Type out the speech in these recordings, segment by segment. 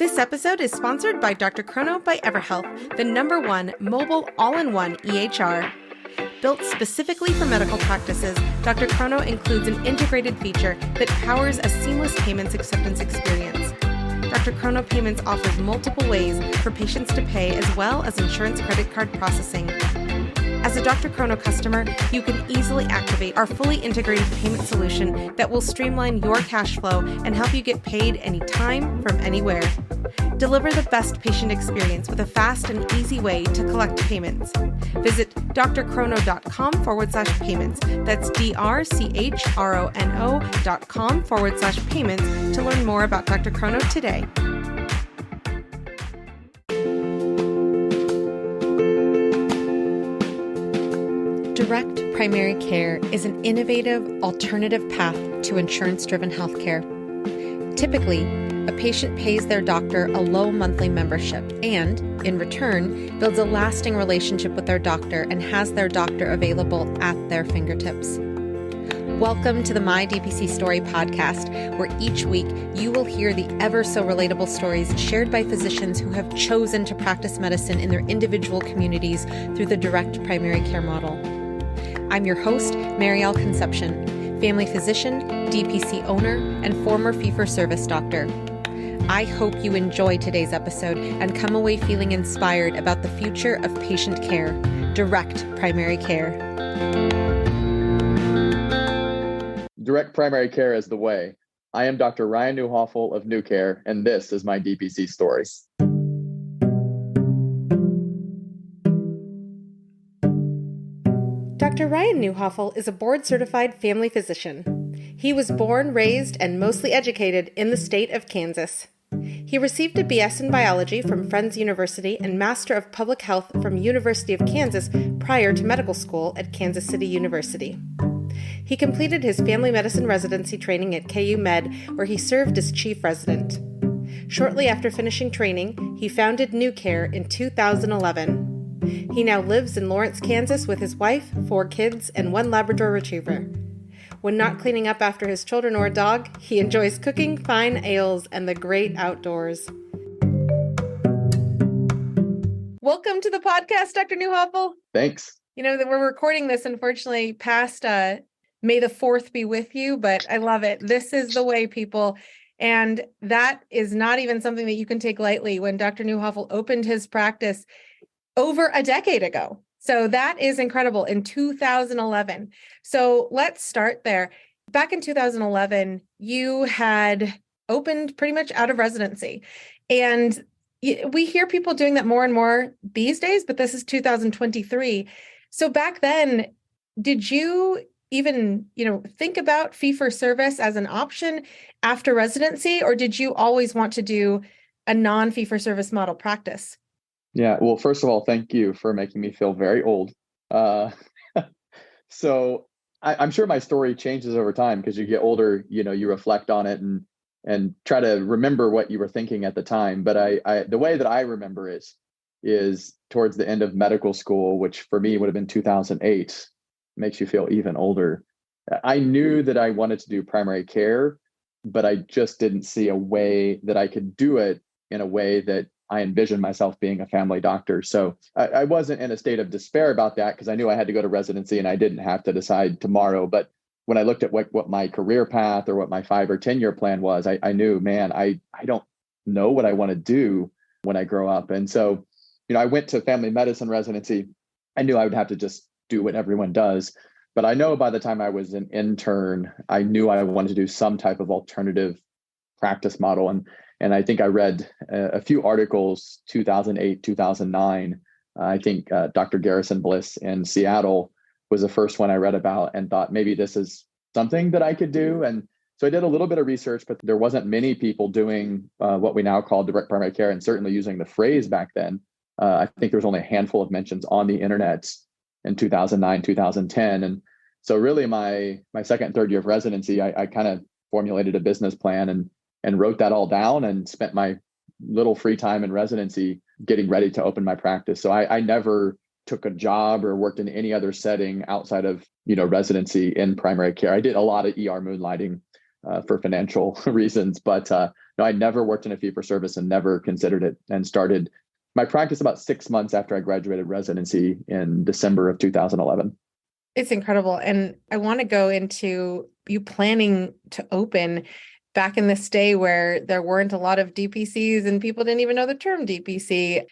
This episode is sponsored by Dr. Chrono by EverHealth, the #1 mobile all-in-one EHR. Built specifically for medical practices, Dr. Chrono includes an integrated feature that powers a seamless payments acceptance experience. Dr. Chrono Payments offers multiple ways for patients to pay as well as insurance credit card processing. As a Dr. Chrono customer, you can easily activate our fully integrated payment solution that will streamline your cash flow and help you get paid anytime from anywhere. Deliver the best patient experience with a fast and easy way to collect payments. Visit drchrono.com/payments. That's drchrono.com/payments to learn more about Dr. Chrono today. Direct primary care is an innovative alternative path to insurance-driven healthcare. Typically, a patient pays their doctor a low monthly membership and, in return, builds a lasting relationship with their doctor and has their doctor available at their fingertips. Welcome to the My DPC Story podcast, where each week you will hear the ever-so-relatable stories shared by physicians who have chosen to practice medicine in their individual communities through the direct primary care model. I'm your host, Marielle Concepcion, family physician, DPC owner, and former fee-for-service doctor. I hope you enjoy today's episode and come away feeling inspired about the future of patient care, direct primary care. Direct primary care is the way. I am Dr. Neuhofel of NeuCare, and this is my DPC story. Dr. Ryan Neuhofel is a board-certified family physician. He was born, raised, and mostly educated in the state of Kansas. He received a BS in biology from Friends University and Master of Public Health from University of Kansas prior to medical school at Kansas City University. He completed his family medicine residency training at KU Med, where he served as chief resident. Shortly after finishing training, he founded NeuCare in 2011. He now lives in Lawrence, Kansas with his wife, 4 kids, and 1 Labrador Retriever. When not cleaning up after his children or a dog, he enjoys cooking fine ales and the great outdoors. Welcome to the podcast, Dr. Neuhofel. Thanks. You know that we're recording this, unfortunately, past May the 4th be with you, but I love it. This is the way, people. And that is not even something that you can take lightly. When Dr. Neuhofel opened his practice over a decade ago. So that is incredible, in 2011. So let's start there. Back in 2011, you had opened pretty much out of residency. And we hear people doing that more and more these days, but this is 2023. So back then, did you even, think about fee-for-service as an option after residency, or did you always want to do a non-fee-for-service model practice? Yeah, well, first of all, thank you for making me feel very old. So I'm sure my story changes over time because you get older, you reflect on it and try to remember what you were thinking at the time. But I the way that I remember it is towards the end of medical school, which for me would have been 2008, makes you feel even older. I knew that I wanted to do primary care, but I just didn't see a way that I could do it in a way that I envisioned myself being a family doctor. So I wasn't in a state of despair about that because I knew I had to go to residency and I didn't have to decide tomorrow. But when I looked at what my career path or what my 5 or 10 year plan was, I knew, man, I don't know what I want to do when I grow up. And so, I went to family medicine residency. I knew I would have to just do what everyone does. But I know by the time I was an intern, I knew I wanted to do some type of alternative practice model. And I think I read a few articles, 2008, 2009. I think Dr. Garrison Bliss in Seattle was the first one I read about and thought maybe this is something that I could do. And so I did a little bit of research, but there wasn't many people doing what we now call direct primary care, and certainly using the phrase back then. I think there was only a handful of mentions on the internet in 2009, 2010. And so really my second and third year of residency, I kind of formulated a business plan and wrote that all down and spent my little free time in residency getting ready to open my practice. So I never took a job or worked in any other setting outside of, residency in primary care. I did a lot of ER moonlighting for financial reasons, but no, I never worked in a fee for service and never considered it, and started my practice about 6 months after I graduated residency in December of 2011. It's incredible. And I want to go into you planning to open back in this day where there weren't a lot of DPCs and people didn't even know the term DPC.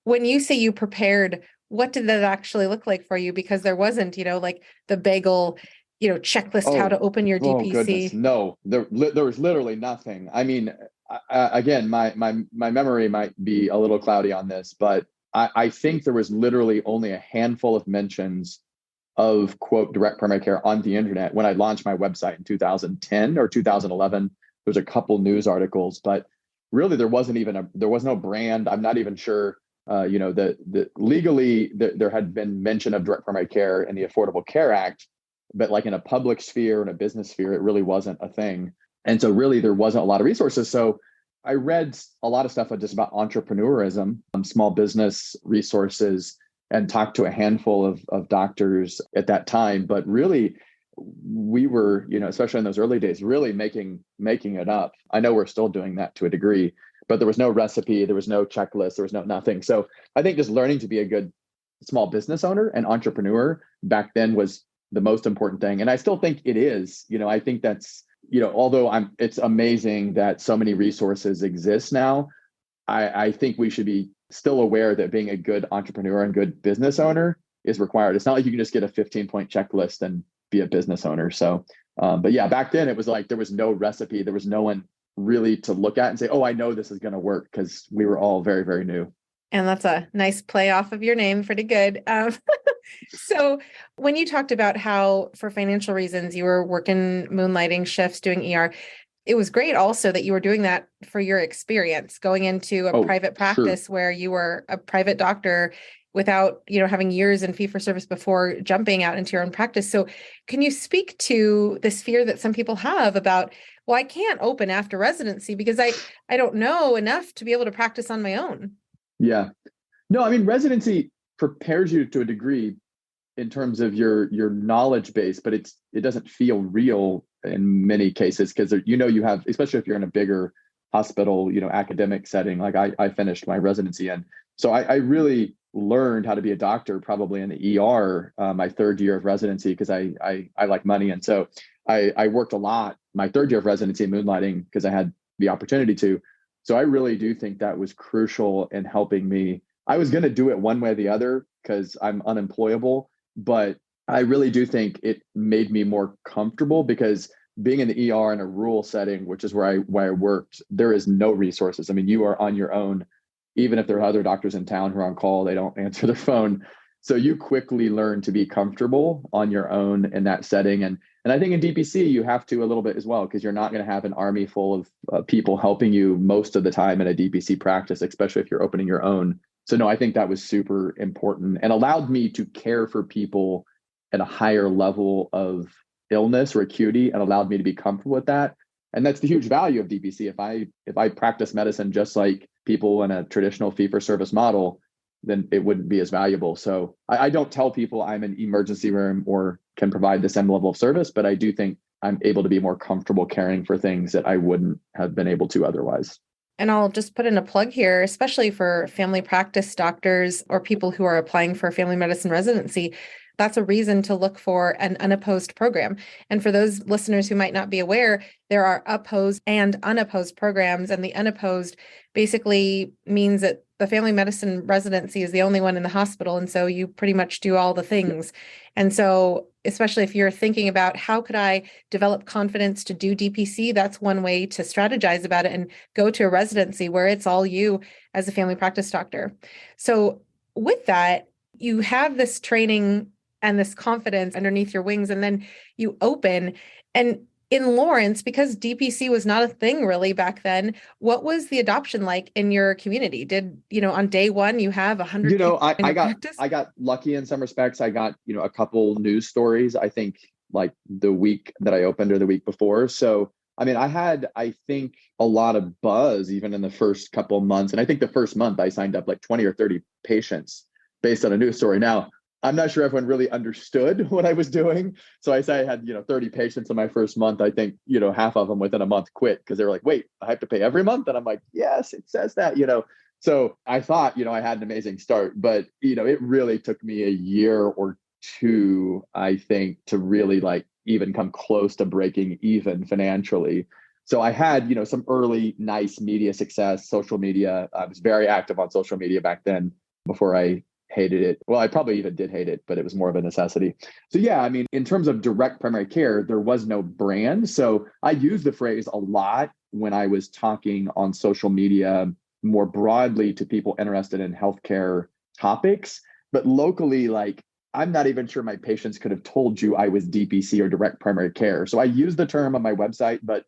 When you say you prepared, what did that actually look like for you? Because there wasn't, like the bagel, checklist how to open your DPC. Oh goodness, no, there was literally nothing. I mean, again, my memory might be a little cloudy on this, but I think there was literally only a handful of mentions of quote direct primary care on the internet when I launched my website in 2010 or 2011. There's a couple news articles, but really there was no brand. I'm not even sure. Legally there had been mention of direct primary care in the Affordable Care Act, but like in a public sphere and a business sphere, it really wasn't a thing. And so really there wasn't a lot of resources. So I read a lot of stuff just about entrepreneurism, small business resources, and talked to a handful of doctors at that time. But really, we were, especially in those early days, really making it up. I know we're still doing that to a degree, but there was no recipe, there was no checklist, there was nothing. So I think just learning to be a good small business owner and entrepreneur back then was the most important thing. And I still think it is. I think that's, although it's amazing that so many resources exist now, I think we should be still aware that being a good entrepreneur and good business owner is required. It's not like you can just get a 15-point checklist and be a business owner. So, but yeah, back then it was like there was no recipe. There was no one really to look at and say, oh, I know this is going to work, because we were all very, very new. And that's a nice play off of your name. Pretty good. So when you talked about how for financial reasons you were working moonlighting shifts doing ER, it was great also that you were doing that for your experience going into a private practice where you were a private doctor without, having years in fee for service before jumping out into your own practice. So can you speak to this fear that some people have about, well, I can't open after residency because I don't know enough to be able to practice on my own? Yeah. No, I mean, residency prepares you to a degree in terms of your knowledge base, but it doesn't feel real in many cases, because you have, especially if you're in a bigger hospital, academic setting, like I finished my residency in. So I really learned how to be a doctor probably in the ER my third year of residency, because I like money. And so I worked a lot my third year of residency moonlighting because I had the opportunity to. So I really do think that was crucial in helping me. I was going to do it one way or the other because I'm unemployable, but I really do think it made me more comfortable, because being in the ER in a rural setting, which is where I worked, there is no resources. I mean, you are on your own. Even if there are other doctors in town who are on call, they don't answer their phone. So you quickly learn to be comfortable on your own in that setting. And I think in DPC, you have to a little bit as well, because you're not going to have an army full of people helping you most of the time in a DPC practice, especially if you're opening your own. So no, I think that was super important and allowed me to care for people at a higher level of illness or acuity, and allowed me to be comfortable with that. And that's the huge value of DPC. If I practice medicine just like people in a traditional fee-for-service model, then it wouldn't be as valuable. So I don't tell people I'm an emergency room or can provide the same level of service, but I do think I'm able to be more comfortable caring for things that I wouldn't have been able to otherwise. And I'll just put in a plug here, especially for family practice doctors or people who are applying for family medicine residency. That's a reason to look for an unopposed program. And for those listeners who might not be aware, there are opposed and unopposed programs. And the unopposed basically means that the family medicine residency is the only one in the hospital. And so you pretty much do all the things. And so, especially if you're thinking about how could I develop confidence to do DPC, that's one way to strategize about it and go to a residency where it's all you as a family practice doctor. So with that, you have this training and this confidence underneath your wings, and then you open. And in Lawrence, because DPC was not a thing really back then, what was the adoption like in your community? Did, on day one, you have 100 people in your practice? I got lucky in some respects. I got, a couple news stories, I think, like the week that I opened or the week before. So, I mean, I think a lot of buzz even in the first couple of months. And I think the first month I signed up like 20 or 30 patients based on a news story. Now, I'm not sure everyone really understood what I was doing. So I say I had, 30 patients in my first month. I think, half of them within a month quit because they were like, wait, I have to pay every month. And I'm like, yes, it says that. So I thought, I had an amazing start, but, it really took me a year or two, I think, to really like even come close to breaking even financially. So I had, some early nice media success, social media. I was very active on social media back then before I hated it. Well, I probably even did hate it, but it was more of a necessity. So yeah, I mean, in terms of direct primary care, there was no brand. So I used the phrase a lot when I was talking on social media more broadly to people interested in healthcare topics. But locally, like, I'm not even sure my patients could have told you I was DPC or direct primary care. So I use the term on my website, but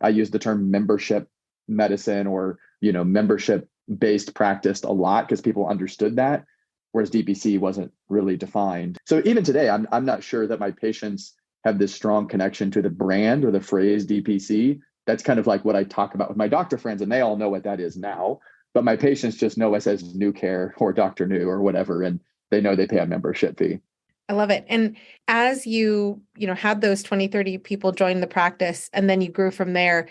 I use the term membership medicine or, membership based practice a lot because people understood that, whereas DPC wasn't really defined. So even today, I'm not sure that my patients have this strong connection to the brand or the phrase DPC. That's kind of like what I talk about with my doctor friends, and they all know what that is now. But my patients just know us as NeuCare or Dr. Newh or whatever, and they know they pay a membership fee. I love it. And as you had those 20, 30 people join the practice and then you grew from there,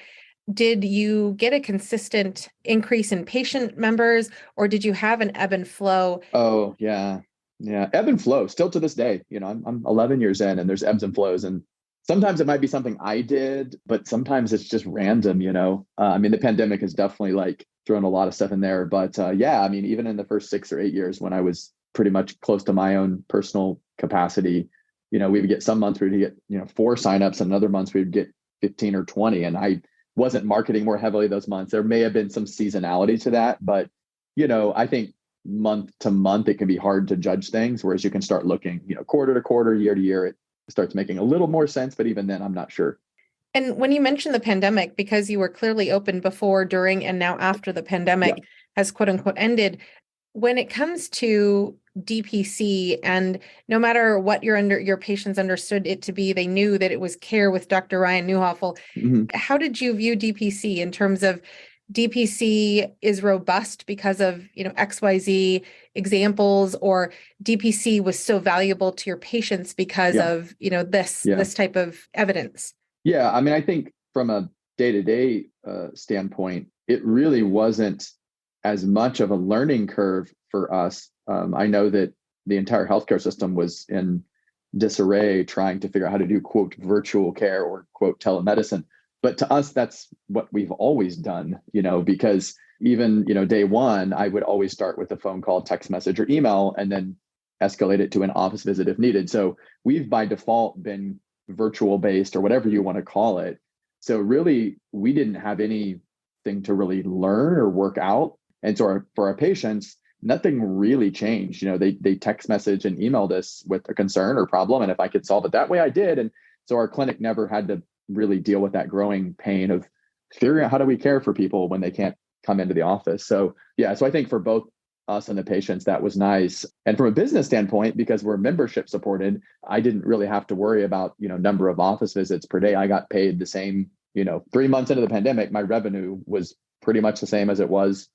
did you get a consistent increase in patient members or did you have an ebb and flow? Oh, yeah. Yeah. Ebb and flow still to this day. I'm 11 years in and there's ebbs and flows. And sometimes it might be something I did, but sometimes it's just random. I mean, the pandemic has definitely like thrown a lot of stuff in there. But yeah, I mean, even in the first 6 or 8 years when I was pretty much close to my own personal capacity, we would get some months we would get, 4 signups and other months we would get 15 or 20. And I wasn't marketing more heavily those months. There may have been some seasonality to that, but, I think month to month, it can be hard to judge things. Whereas you can start looking, quarter to quarter, year to year, it starts making a little more sense. But even then, I'm not sure. And when you mentioned the pandemic, because you were clearly open before, during, and now after the pandemic has quote unquote ended, when it comes to DPC, and no matter what your patients understood it to be, they knew that it was care with Dr. Ryan Neuhofel. Mm-hmm. How did you view DPC in terms of DPC is robust because of, XYZ examples, or DPC was so valuable to your patients because of, this type of evidence? Yeah. I mean, I think from a day-to-day standpoint, it really wasn't as much of a learning curve for us. I know that the entire healthcare system was in disarray trying to figure out how to do, quote, virtual care or, quote, telemedicine. But to us, that's what we've always done, because even, day one, I would always start with a phone call, text message, or email, and then escalate it to an office visit if needed. So we've by default been virtual based or whatever you want to call it. So really, we didn't have anything to really learn or work out. And so for our patients, nothing really changed. They text message and emailed us with a concern or problem. And if I could solve it that way, I did. And so our clinic never had to really deal with that growing pain of figuring out how do we care for people when they can't come into the office. So yeah, so I think for both us and the patients, that was nice. And from a business standpoint, because we're membership supported, I didn't really have to worry about, number of office visits per day. I got paid the same, 3 months into the pandemic, my revenue was pretty much the same as it was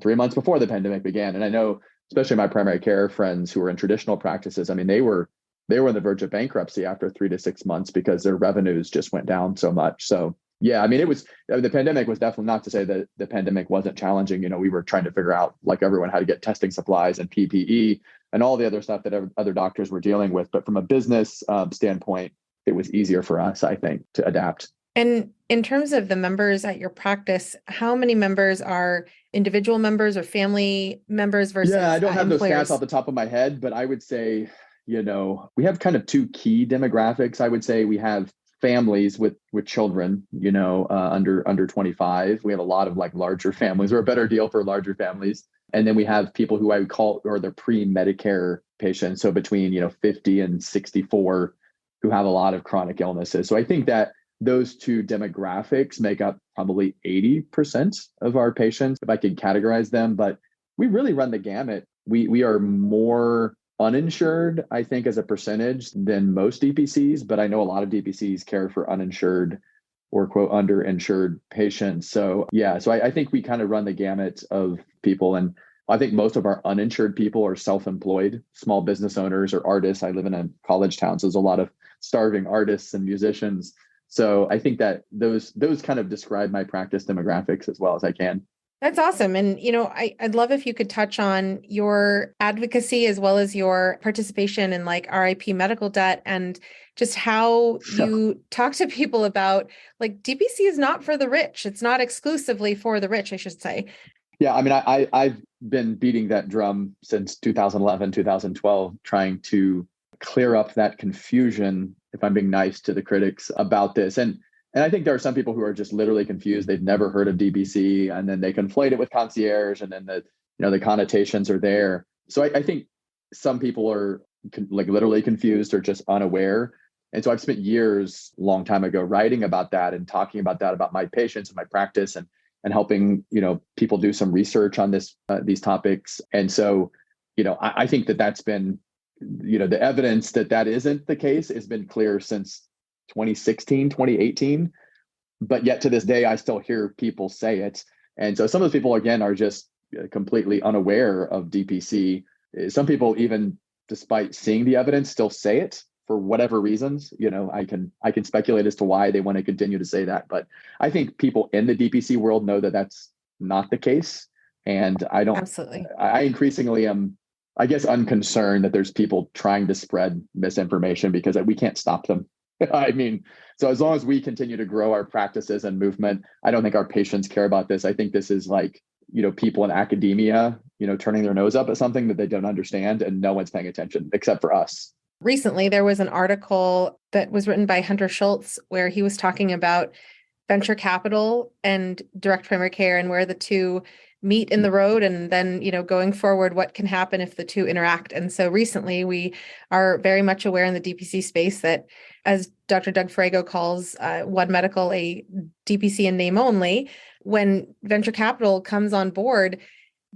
3 months before the pandemic began. And I know, especially my primary care friends who were in traditional practices, I mean, they were on the verge of bankruptcy after 3 to 6 months because their revenues just went down so much. So yeah, I mean, the pandemic was definitely, not to say that the pandemic wasn't challenging. We were trying to figure out, like everyone, how to get testing supplies and PPE and all the other stuff that other doctors were dealing with. But from a business standpoint, it was easier for us, I think, to adapt. And in terms of the members at your practice, how many members are individual members or family members versus Yeah, I don't have employers? those stats off the top of my head, but I would say, we have kind of 2 key demographics. I would say we have families with children, under 25. We have a lot of like larger families, or a better deal for larger families. And then we have people who I would call, or the pre-Medicare patients. So between, 50 and 64, who have a lot of chronic illnesses. So I think that those 2 demographics make up probably 80% of our patients, if I could categorize them. But we really run the gamut. We are more uninsured, I think, as a percentage than most DPCs, but I know a lot of DPCs care for uninsured or, quote, underinsured patients. So yeah, so I think we kind of run the gamut of people. And I think most of our uninsured people are self-employed, small business owners or artists. I live in a college town, so there's a lot of starving artists and musicians. So I think that those kind of describe my practice demographics as well as I can. That's awesome. And, I'd love if you could touch on your advocacy as well as your participation in like RIP medical debt and just how you talk to people about like DPC is not for the rich. It's not exclusively for the rich, I should say. Yeah, I mean, I've been beating that drum since 2011, 2012, trying to clear up that confusion, if I'm being nice to the critics about this. And I think there are some people who are just literally confused. They've never heard of DPC, and then they conflate it with concierge, and then the connotations are there. So I think some people are like literally confused or just unaware. And so I've spent years, long time ago, writing about that and talking about that, about my patients and my practice, and helping people do some research on these topics. And so I think that's been the evidence that isn't the case has been clear since 2016, 2018. But yet to this day, I still hear people say it. And so some of those people, again, are just completely unaware of DPC. Some people, even despite seeing the evidence, still say it for whatever reasons. I can speculate as to why they want to continue to say that. But I think people in the DPC world know that that's not the case. And I don't, Absolutely. I increasingly am, I guess, unconcerned that there's people trying to spread misinformation because we can't stop them. I mean, so as long as we continue to grow our practices and movement, I don't think our patients care about this. I think this is like, people in academia, turning their nose up at something that they don't understand, and no one's paying attention except for us. Recently, there was an article that was written by Hunter Schultz where he was talking about venture capital and direct primary care and where the two meet in the road, and then going forward, what can happen if the two interact. And so recently we are very much aware in the DPC space that, as Dr. Doug Frago calls One Medical a DPC in name only, when venture capital comes on board,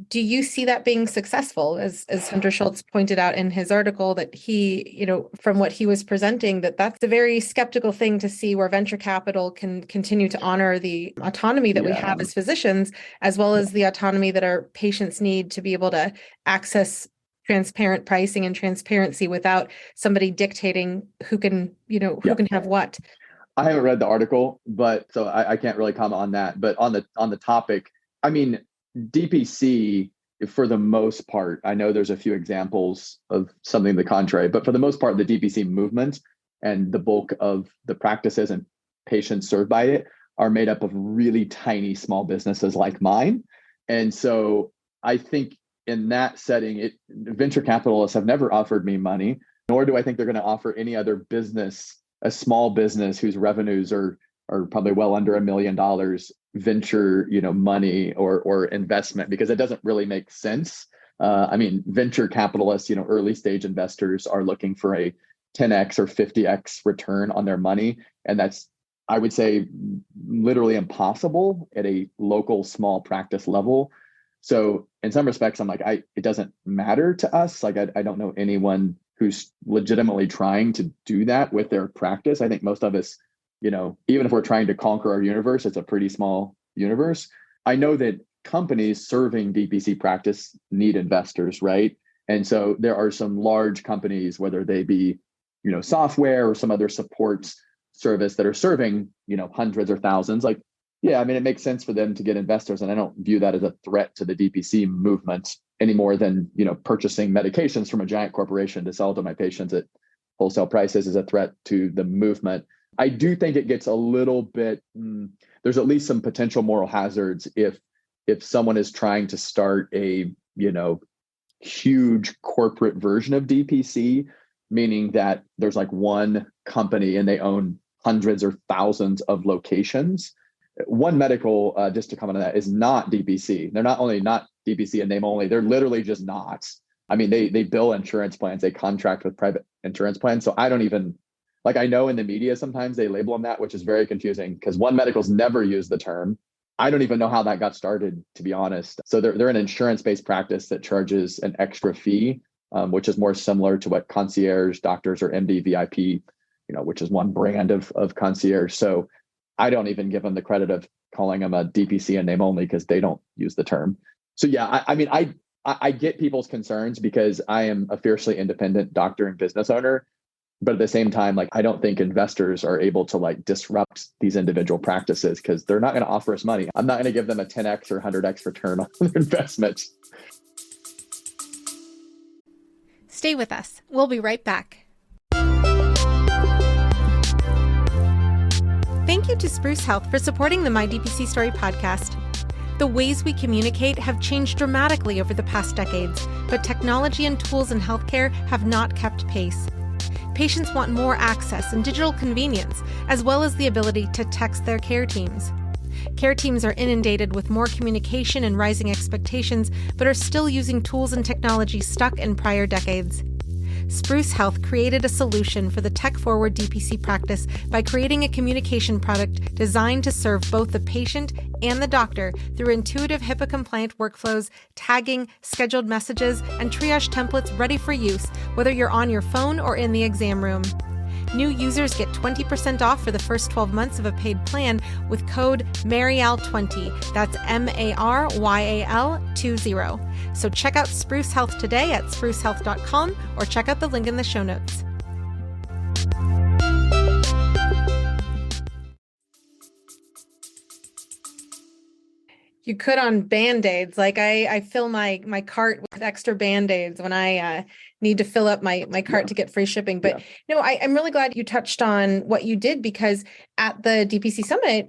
do you see that being successful? As Hunter Schultz pointed out in his article, that he, from what he was presenting, that's a very skeptical thing to see, where venture capital can continue to honor the autonomy that we have as physicians, as well as the autonomy that our patients need to be able to access transparent pricing and transparency without somebody dictating who can have what. I haven't read the article, but so I can't really comment on that. But on the topic, I mean, DPC, for the most part, I know there's a few examples of something to the contrary, but for the most part, the DPC movement and the bulk of the practices and patients served by it are made up of really tiny small businesses like mine. And so I think in that setting, venture capitalists have never offered me money, nor do I think they're going to offer any other business, a small business whose revenues are probably well under $1 million, venture, money or investment, because it doesn't really make sense. I mean, venture capitalists, early stage investors are looking for a 10x or 50x return on their money. And that's, I would say, literally impossible at a local small practice level. So in some respects, I'm like, it doesn't matter to us. Like, I don't know anyone who's legitimately trying to do that with their practice. I think most of us, even if we're trying to conquer our universe, it's a pretty small universe. I know that companies serving DPC practice need investors, right? And so there are some large companies, whether they be, software or some other support service, that are serving, hundreds or thousands. Like, yeah, I mean, it makes sense for them to get investors. And I don't view that as a threat to the DPC movement any more than, purchasing medications from a giant corporation to sell to my patients at wholesale prices is a threat to the movement. I do think it gets a little bit, there's at least some potential moral hazards if someone is trying to start a, huge corporate version of DPC, meaning that there's like one company and they own hundreds or thousands of locations. One Medical, just to comment on that, is not DPC. They're not only not DPC in name only, they're literally just not. I mean, they bill insurance plans, they contract with private insurance plans. So I don't even, like, I know in the media, sometimes they label them that, which is very confusing because One Medical's never used the term. I don't even know how that got started, to be honest. So they're an insurance-based practice that charges an extra fee, which is more similar to what concierge doctors or MD VIP, which is one brand of concierge. So I don't even give them the credit of calling them a DPC in name only because they don't use the term. So yeah, I mean, I get people's concerns because I am a fiercely independent doctor and business owner. But at the same time, like, I don't think investors are able to like disrupt these individual practices because they're not going to offer us money. I'm not going to give them a 10x or 100x return on their investment. Stay with us. We'll be right back. Thank you to Spruce Health for supporting the My DPC Story podcast. The ways we communicate have changed dramatically over the past decades, but technology and tools in healthcare have not kept pace. Patients want more access and digital convenience, as well as the ability to text their care teams. Care teams are inundated with more communication and rising expectations, but are still using tools and technology stuck in prior decades. Spruce Health created a solution for the tech-forward DPC practice by creating a communication product designed to serve both the patient and the doctor through intuitive HIPAA-compliant workflows, tagging, scheduled messages, and triage templates ready for use, whether you're on your phone or in the exam room. New users get 20% off for the first 12 months of a paid plan with code MARYAL20. That's MARYAL20. So check out Spruce Health today at sprucehealth.com or check out the link in the show notes. You could on Band-Aids. Like I fill my cart with extra Band-Aids when I need to fill up my cart to get free shipping. But no, I'm really glad you touched on what you did, because at the DPC Summit,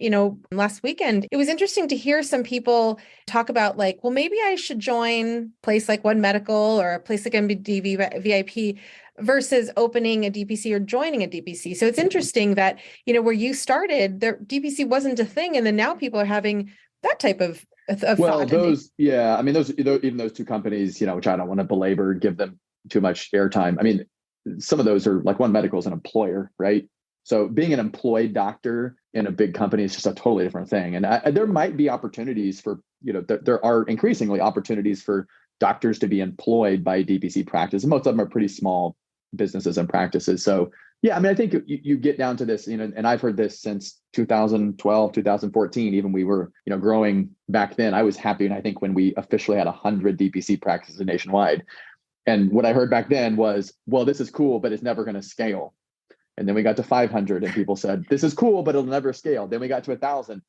last weekend, it was interesting to hear some people talk about like, well, maybe I should join a place like One Medical or a place like MD VIP versus opening a DPC or joining a DPC. So it's interesting that, where you started, the DPC wasn't a thing. And then now people are having that type of well, thought. even those two companies, which I don't want to belabor, give them too much airtime. I mean, some of those are like One Medical is an employer, right? So being an employed doctor in a big company is just a totally different thing. And there might be opportunities for, there are increasingly opportunities for doctors to be employed by DPC practice. And most of them are pretty small businesses and practices. So yeah, I mean, I think you get down to this, and I've heard this since 2012, 2014, even we were, growing back then. I was happy. And I think when we officially had 100 DPC practices nationwide, and what I heard back then was, well, this is cool, but it's never going to scale. And then we got to 500 and people said, this is cool, but it'll never scale. Then we got to 1,000,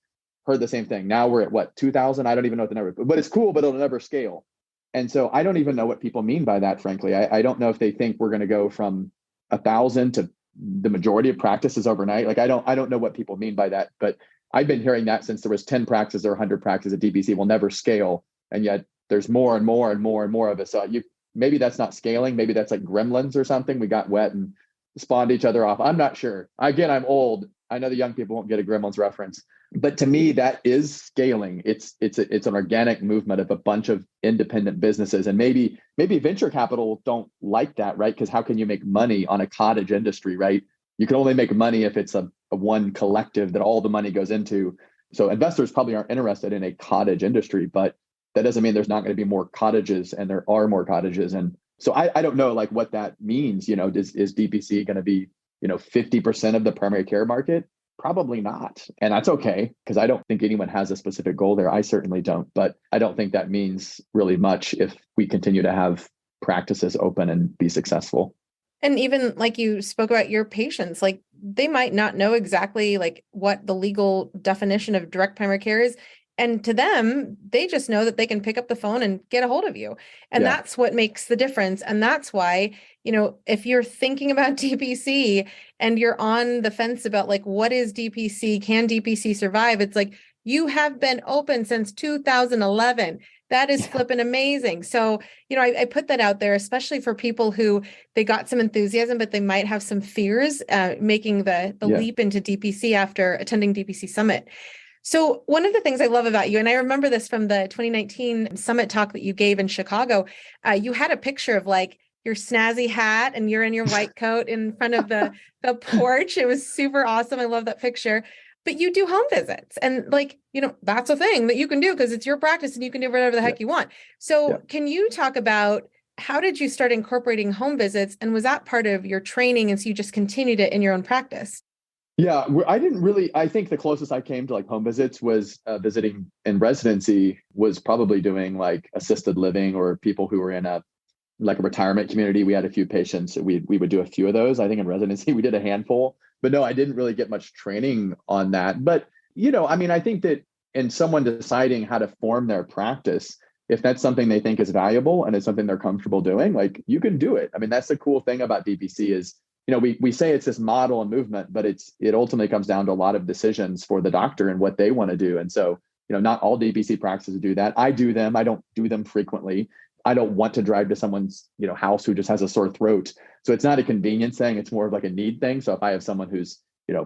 heard the same thing. Now we're at what, 2,000? I don't even know what the number, but it's cool, but it'll never scale. And so I don't even know what people mean by that, frankly. I don't know if they think we're going to go from 1,000 to the majority of practices overnight. Like, I don't know what people mean by that, but I've been hearing that since there was 10 practices or 100 practices at DPC will never scale. And yet there's more and more and more and more of it. So maybe that's not scaling. Maybe that's like gremlins or something. We got wet and spawned each other off. I'm not sure. Again, I'm old. I know the young people won't get a gremlins reference, but to me, that is scaling. It's an organic movement of a bunch of independent businesses, and maybe venture capital don't like that, right? Because how can you make money on a cottage industry, right? You can only make money if it's a one collective that all the money goes into. So investors probably aren't interested in a cottage industry, but that doesn't mean there's not going to be more cottages, and there are more cottages. And so I don't know like what that means. Is DPC going to be 50% of the primary care market? Probably not. And that's okay, because I don't think anyone has a specific goal there. I certainly don't. But I don't think that means really much if we continue to have practices open and be successful. And even like you spoke about your patients, like they might not know exactly like what the legal definition of direct primary care is. And to them, they just know that they can pick up the phone and get a hold of you. And that's what makes the difference. And that's why, if you're thinking about DPC and you're on the fence about like, what is DPC? Can DPC survive? It's like, you have been open since 2011. That is flipping amazing. So, I put that out there, especially for people who they got some enthusiasm, but they might have some fears making the leap into DPC after attending DPC Summit. So one of the things I love about you, and I remember this from the 2019 summit talk that you gave in Chicago, you had a picture of like your snazzy hat and you're in your white coat in front of the porch. It was super awesome. I love that picture. But you do home visits, and like, that's a thing that you can do because it's your practice and you can do whatever the heck you want. So can you talk about how did you start incorporating home visits, and was that part of your training and so you just continued it in your own practice? Yeah, I didn't really, I think the closest I came to like home visits was visiting in residency, was probably doing like assisted living or people who were in a like a retirement community. We had a few patients. We would do a few of those. I think in residency we did a handful, but no, I didn't really get much training on that. But I mean, I think that in someone deciding how to form their practice, if that's something they think is valuable and it's something they're comfortable doing, like you can do it. I mean, that's the cool thing about DPC is, we say it's this model and movement, but it ultimately comes down to a lot of decisions for the doctor and what they want to do. And so, not all DPC practices do that. I do them. I don't do them frequently. I don't want to drive to someone's, house who just has a sore throat. So it's not a convenience thing. It's more of like a need thing. So if I have someone who's,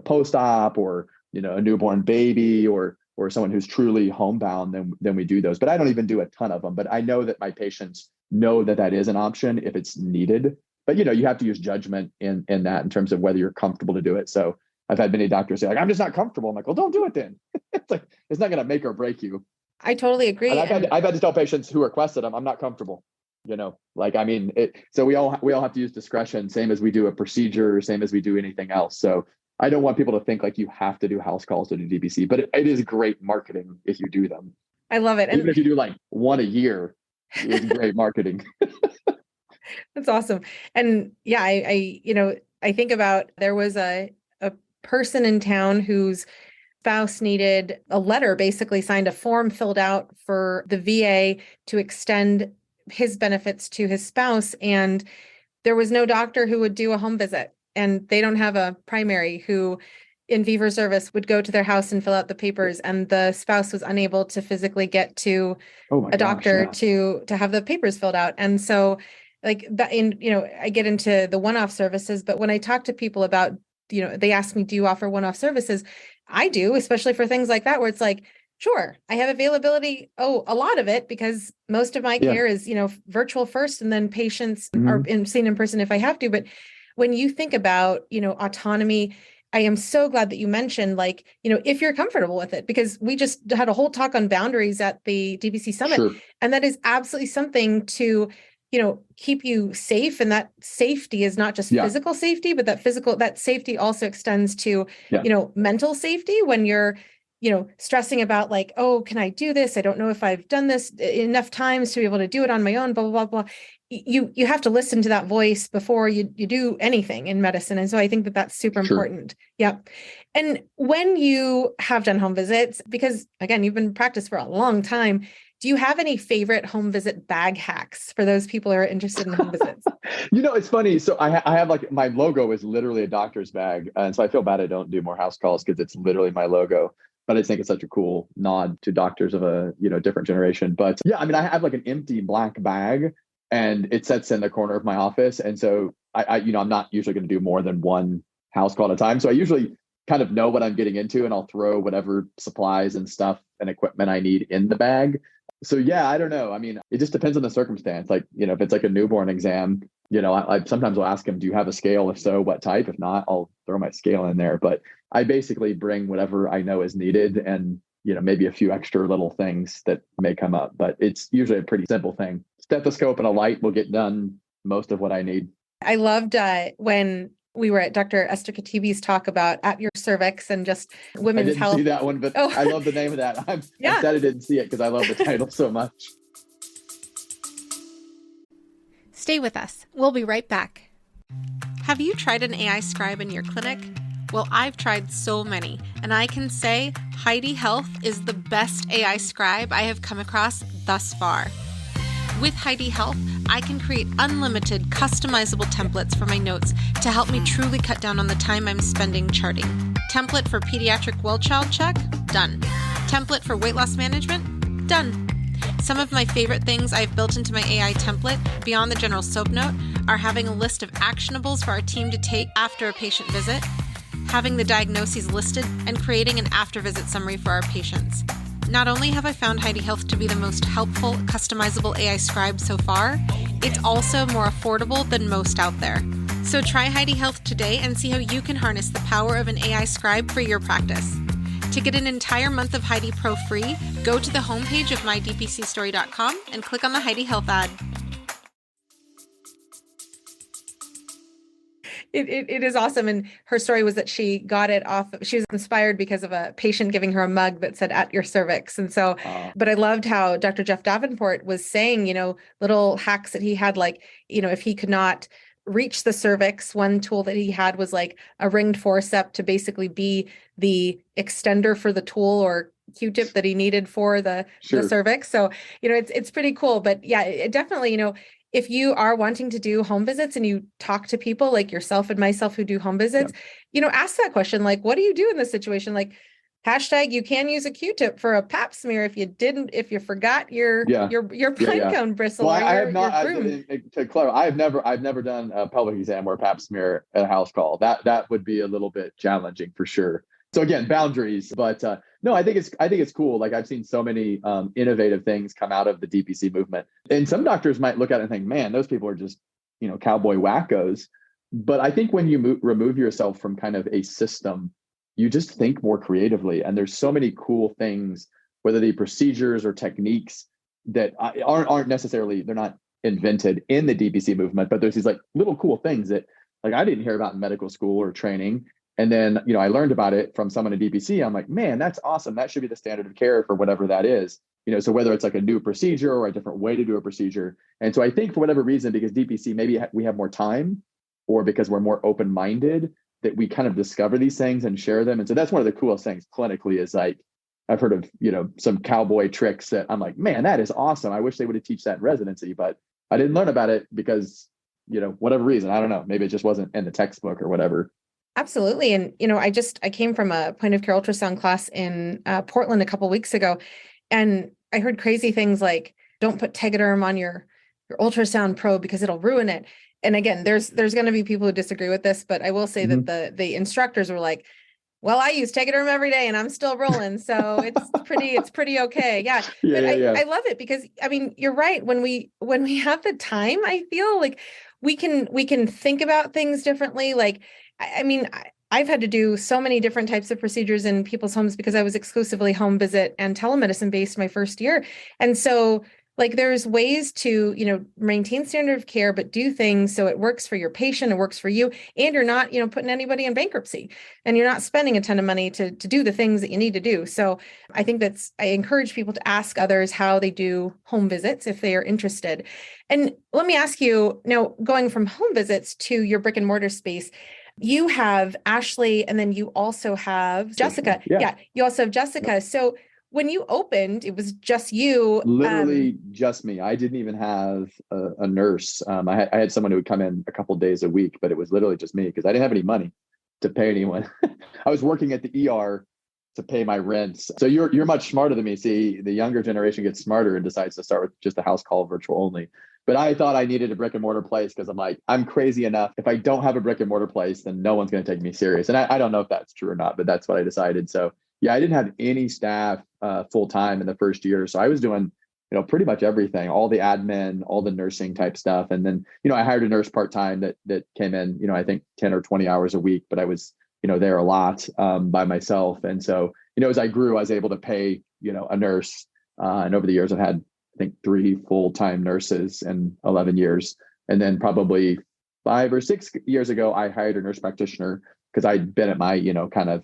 post-op or, a newborn baby or someone who's truly homebound, then we do those. But I don't even do a ton of them. But I know that my patients know that that is an option if it's needed. But, you have to use judgment in that in terms of whether you're comfortable to do it. So I've had many doctors say, like, I'm just not comfortable. I'm like, well, don't do it then. It's like, it's not going to make or break you. I totally agree. And I've had to tell patients who requested them, I'm not comfortable. I mean, so we all have to use discretion, same as we do a procedure, same as we do anything else. So I don't want people to think like you have to do house calls to do DPC, but it is great marketing if you do them. I love it. Even if you do like one a year, it's great marketing. That's awesome. And yeah, I think about, there was a person in town whose spouse needed a letter, basically signed, a form filled out for the VA to extend his benefits to his spouse. And there was no doctor who would do a home visit, and they don't have a primary who in fee for service would go to their house and fill out the papers. And the spouse was unable to physically get to a doctor to have the papers filled out. And so like that, I get into the one-off services, but when I talk to people about, they ask me, do you offer one-off services? I do, especially for things like that, where it's like, sure, I have availability. Oh, a lot of it, because most of my care is, virtual first, and then patients are seen in person if I have to. But when you think about, autonomy, I am so glad that you mentioned, like, if you're comfortable with it, because we just had a whole talk on boundaries at the DPC Summit. Sure. And that is absolutely something to, keep you safe. And that safety is not just physical safety, but that safety also extends to, mental safety when you're, stressing about like, oh, can I do this? I don't know if I've done this enough times to be able to do it on my own, blah, blah, blah, blah. You have to listen to that voice before you do anything in medicine. And so I think that that's super important. Yeah. And when you have done home visits, because again, you've been in practice for a long time, do you have any favorite home visit bag hacks for those people who are interested in home visits? It's funny. So I have like, my logo is literally a doctor's bag. And so I feel bad I don't do more house calls because it's literally my logo. But I think it's such a cool nod to doctors of a, different generation. But yeah, I mean, I have like an empty black bag and it sits in the corner of my office. And so I'm not usually going to do more than one house call at a time. So I usually kind of know what I'm getting into, and I'll throw whatever supplies and stuff and equipment I need in the bag. So yeah, I don't know. I mean, it just depends on the circumstance. Like, if it's like a newborn exam, I sometimes will ask them, do you have a scale? If so, what type? If not, I'll throw my scale in there. But I basically bring whatever I know is needed, and, maybe a few extra little things that may come up, but it's usually a pretty simple thing. Stethoscope and a light will get done most of what I need. I loved when we were at Dr. Esther Katibi's talk about At Your Cervix and just women's health. I didn't see that one, but I love the name of that. I'm sad I didn't see it because I love the title so much. Stay with us. We'll be right back. Have you tried an AI scribe in your clinic? Well, I've tried so many, and I can say Heidi Health is the best AI scribe I have come across thus far. With Heidi Health, I can create unlimited customizable templates for my notes to help me truly cut down on the time I'm spending charting. Template for pediatric well child check? Done. Template for weight loss management? Done. Some of my favorite things I've built into my AI template, beyond the general soap note, are having a list of actionables for our team to take after a patient visit, having the diagnoses listed, and creating an after-visit summary for our patients. Not only have I found Heidi Health to be the most helpful, customizable AI scribe so far, it's also more affordable than most out there. So try Heidi Health today and see how you can harness the power of an AI scribe for your practice. To get an entire month of Heidi Pro free, go to the homepage of mydpcstory.com and click on the Heidi Health ad. it is awesome. And her story was that she got it off. She was inspired because of a patient giving her a mug that said "at your cervix." And so, but I loved how Dr. Jeff Davenport was saying, little hacks that he had, like, if he could not reach the cervix, one tool that he had was like a ringed forceps to basically be the extender for the tool or Q-tip that he needed for the cervix. So, it's pretty cool. But yeah, it definitely, if you are wanting to do home visits and you talk to people like yourself and myself who do home visits, ask that question, like, what do you do in this situation? Like, hashtag, you can use a Q-tip for a pap smear if you forgot your pine cone bristle. Well, or I have not. to clarify, I've never done a pelvic exam or a pap smear at a house call. That would be a little bit challenging for sure. So again, boundaries, but no, I think it's cool. Like, I've seen so many innovative things come out of the DPC movement, and some doctors might look at it and think, man, those people are just cowboy wackos. But I think when you remove yourself from kind of a system, you just think more creatively. And there's so many cool things, whether they procedures or techniques that aren't necessarily, they're not invented in the DPC movement, but there's these like little cool things that like I didn't hear about in medical school or training. And then, I learned about it from someone in DPC. I'm like, man, that's awesome. That should be the standard of care for whatever that is. So whether it's like a new procedure or a different way to do a procedure. And so I think for whatever reason, because DPC, maybe we have more time, or because we're more open-minded, that we kind of discover these things and share them. And so that's one of the coolest things clinically is like, I've heard of, some cowboy tricks that I'm like, man, that is awesome. I wish they would have teach that in residency, but I didn't learn about it because, whatever reason, I don't know, maybe it just wasn't in the textbook or whatever. Absolutely. And, I came from a point of care ultrasound class in Portland a couple of weeks ago, and I heard crazy things like, don't put Tegaderm on your ultrasound probe because it'll ruin it. And again, there's going to be people who disagree with this, but I will say that the instructors were like, well, I use Tegaderm every day and I'm still rolling. So it's pretty okay. Yeah. I love it because, I mean, you're right. When we have the time, I feel like we can think about things differently. Like, I've had to do so many different types of procedures in people's homes because I was exclusively home visit and telemedicine based my first year. And so like there's ways to, maintain standard of care, but do things so it works for your patient, it works for you, and you're not, putting anybody in bankruptcy, and you're not spending a ton of money to do the things that you need to do. So I think I encourage people to ask others how they do home visits if they are interested. And let me ask you now, going from home visits to your brick and mortar space, you have Ashley, and then you also have Jessica. Yeah, you also have Jessica. Yep. So when you opened, it was just you. Literally just me. I didn't even have a nurse. I had someone who would come in a couple of days a week, but it was literally just me because I didn't have any money to pay anyone. I was working at the ER to pay my rents. So you're much smarter than me. See, the younger generation gets smarter and decides to start with just a house call virtual only. But I thought I needed a brick and mortar place because I'm like, I'm crazy enough. If I don't have a brick and mortar place, then no one's going to take me serious. And I don't know if that's true or not, but that's what I decided. So yeah, I didn't have any staff full time in the first year. So I was doing, pretty much everything, all the admin, all the nursing type stuff. And then, I hired a nurse part-time that came in, I think 10 or 20 hours a week, but I was, there a lot by myself. And so, as I grew, I was able to pay, a nurse. And over the years, I've had, I think 3 full-time nurses in 11 years. And then probably 5 or 6 years ago, I hired a nurse practitioner because I'd been at my, kind of,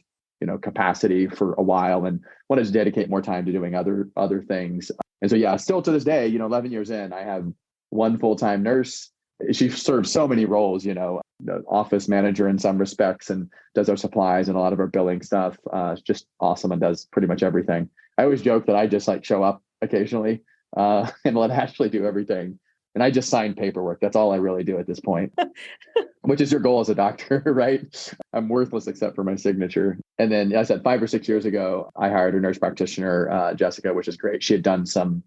capacity for a while and wanted to dedicate more time to doing other things. And so, yeah, still to this day, 11 years in, I have one full-time nurse. She serves so many roles, the office manager in some respects, and does our supplies and a lot of our billing stuff. It's just awesome and does pretty much everything. I always joke that I just like show up occasionally and let Ashley do everything. And I just sign paperwork. That's all I really do at this point, which is your goal as a doctor, right? I'm worthless except for my signature. And then, as I said, 5 or 6 years ago, I hired a nurse practitioner, Jessica, which is great. She had done some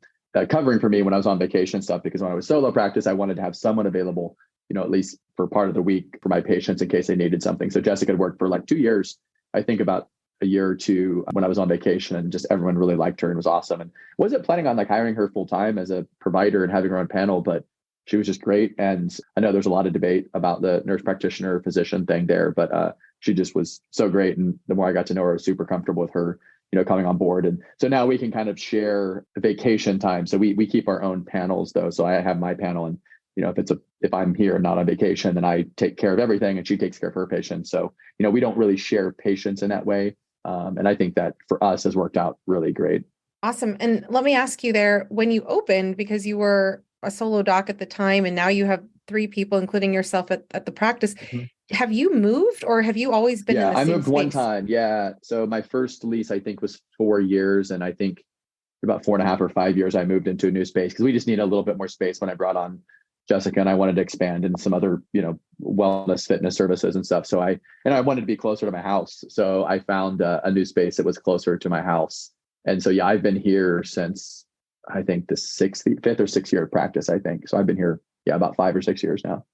covering for me when I was on vacation stuff, because when I was solo practice, I wanted to have someone available, at least for part of the week for my patients in case they needed something. So Jessica had worked for like 2 years, I think about a year or two when I was on vacation, and just everyone really liked her and was awesome. And wasn't planning on like hiring her full time as a provider and having her own panel, but she was just great. And I know there's a lot of debate about the nurse practitioner physician thing there, but she just was so great. And the more I got to know her, I was super comfortable with her, coming on board. And so now we can kind of share vacation time. So we keep our own panels though. So I have my panel, and if I'm here, not on vacation, then I take care of everything and she takes care of her patients. So, we don't really share patients in that way. And I think that for us has worked out really great. Awesome. And let me ask you there, when you opened, because you were a solo doc at the time, and now you have 3 people, including yourself at the practice, have you moved or have you always been in the I same moved space? one time. Yeah. So my first lease, I think, was 4 years. And I think about 4.5 or 5 years, I moved into a new space because we just needed a little bit more space when I brought on Jessica, and I wanted to expand into some other, wellness, fitness services and stuff. So I wanted to be closer to my house. So I found a new space that was closer to my house. And so, yeah, I've been here since I think the 5th or 6th year of practice, I think. So I've been here, about 5 or 6 years now.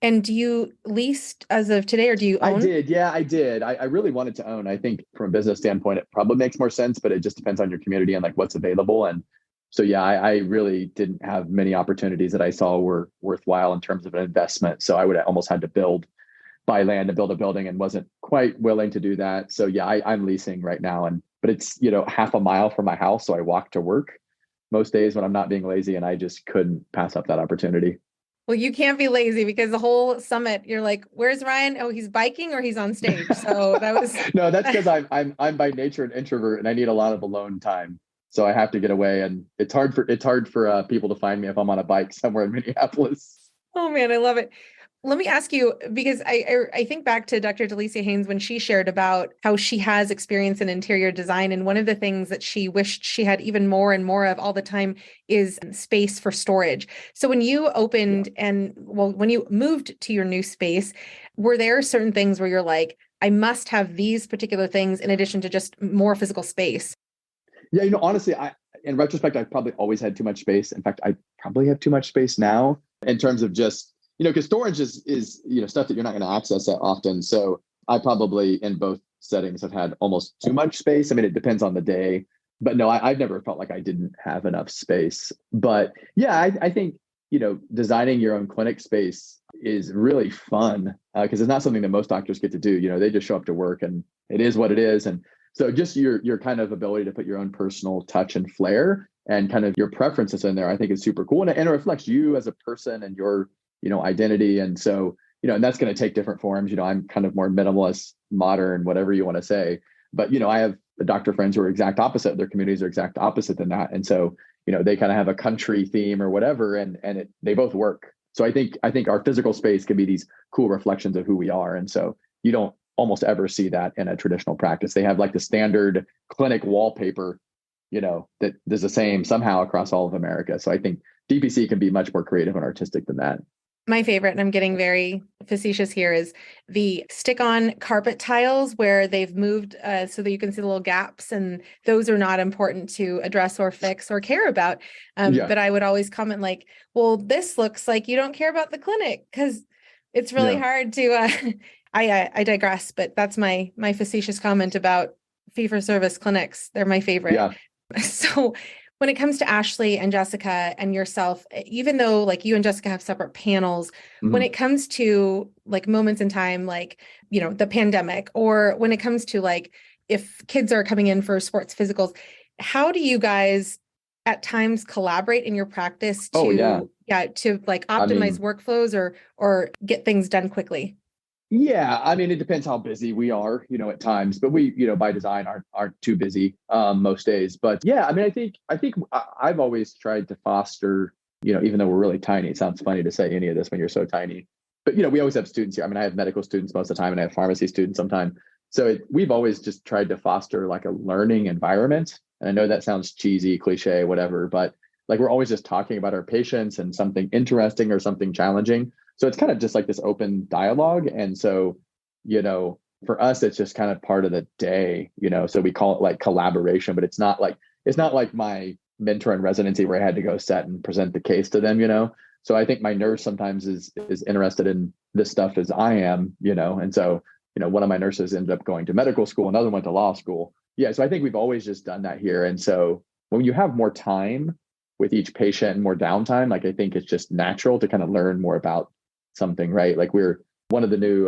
And do you lease as of today, or do you own? I did. Yeah, I did. I really wanted to own. I think from a business standpoint, it probably makes more sense, but it just depends on your community and like what's available. And so, yeah, I really didn't have many opportunities that I saw were worthwhile in terms of an investment. So I would have almost had to buy land and build a building, and wasn't quite willing to do that. So yeah, I'm leasing right now, but it's, half a mile from my house. So I walk to work most days when I'm not being lazy, and I just couldn't pass up that opportunity. Well, you can't be lazy because the whole summit, you're like, where's Ryan? Oh, he's biking or he's on stage. So that was no, that's because I'm by nature an introvert, and I need a lot of alone time. So I have to get away, and it's hard for people to find me if I'm on a bike somewhere in Minneapolis. Oh man, I love it. Let me ask you, because I think back to Dr. Delicia Haynes when she shared about how she has experience in interior design. And one of the things that she wished she had even more and more of all the time is space for storage. So when you opened when you moved to your new space, were there certain things where you're like, I must have these particular things in addition to just more physical space? Yeah, honestly, in retrospect, I've probably always had too much space. In fact, I probably have too much space now in terms of just, because storage is stuff that you're not going to access that often. So I probably in both settings have had almost too much space. I mean, it depends on the day, but no, I've never felt like I didn't have enough space. But yeah, I think, designing your own clinic space is really fun because it's not something that most doctors get to do. They just show up to work and it is what it is. And so just your kind of ability to put your own personal touch and flair and kind of your preferences in there, I think is super cool. And it reflects you as a person and your, identity. And so, and that's going to take different forms. I'm kind of more minimalist, modern, whatever you want to say. But, I have doctor friends who are exact opposite. Their communities are exact opposite than that. And so, they kind of have a country theme or whatever, and they both work. So I think our physical space can be these cool reflections of who we are. And so you don't almost ever see that in a traditional practice. They have like the standard clinic wallpaper, that is the same somehow across all of America. So I think DPC can be much more creative and artistic than that. My favorite, and I'm getting very facetious here, is the stick-on carpet tiles where they've moved so that you can see the little gaps, and those are not important to address or fix or care about. But I would always comment like, well, this looks like you don't care about the clinic because it's really hard to, I digress, but that's my facetious comment about fee-for-service clinics. They're my favorite. Yeah. So when it comes to Ashley and Jessica and yourself, even though like you and Jessica have separate panels, when it comes to like moments in time, like, the pandemic, or when it comes to like, if kids are coming in for sports physicals, how do you guys at times collaborate in your practice to, to like optimize workflows or get things done quickly? Yeah, I mean, it depends how busy we are, at times, but we, by design aren't too busy most days. But yeah, I mean, I think I've always tried to foster, even though we're really tiny, it sounds funny to say any of this when you're so tiny, but we always have students here. I mean, I have medical students most of the time, and I have pharmacy students sometimes. So we've always just tried to foster like a learning environment. And I know that sounds cheesy, cliche, whatever, but like we're always just talking about our patients and something interesting or something challenging. So it's kind of just like this open dialogue. And so, for us, it's just kind of part of the day, so we call it like collaboration, but it's not like my mentor in residency where I had to go set and present the case to them, So I think my nurse sometimes is interested in this stuff as I am, and so, one of my nurses ended up going to medical school, another went to law school. Yeah. So I think we've always just done that here. And so when you have more time with each patient and more downtime, like I think it's just natural to kind of learn more about something, right? Like we're one of the new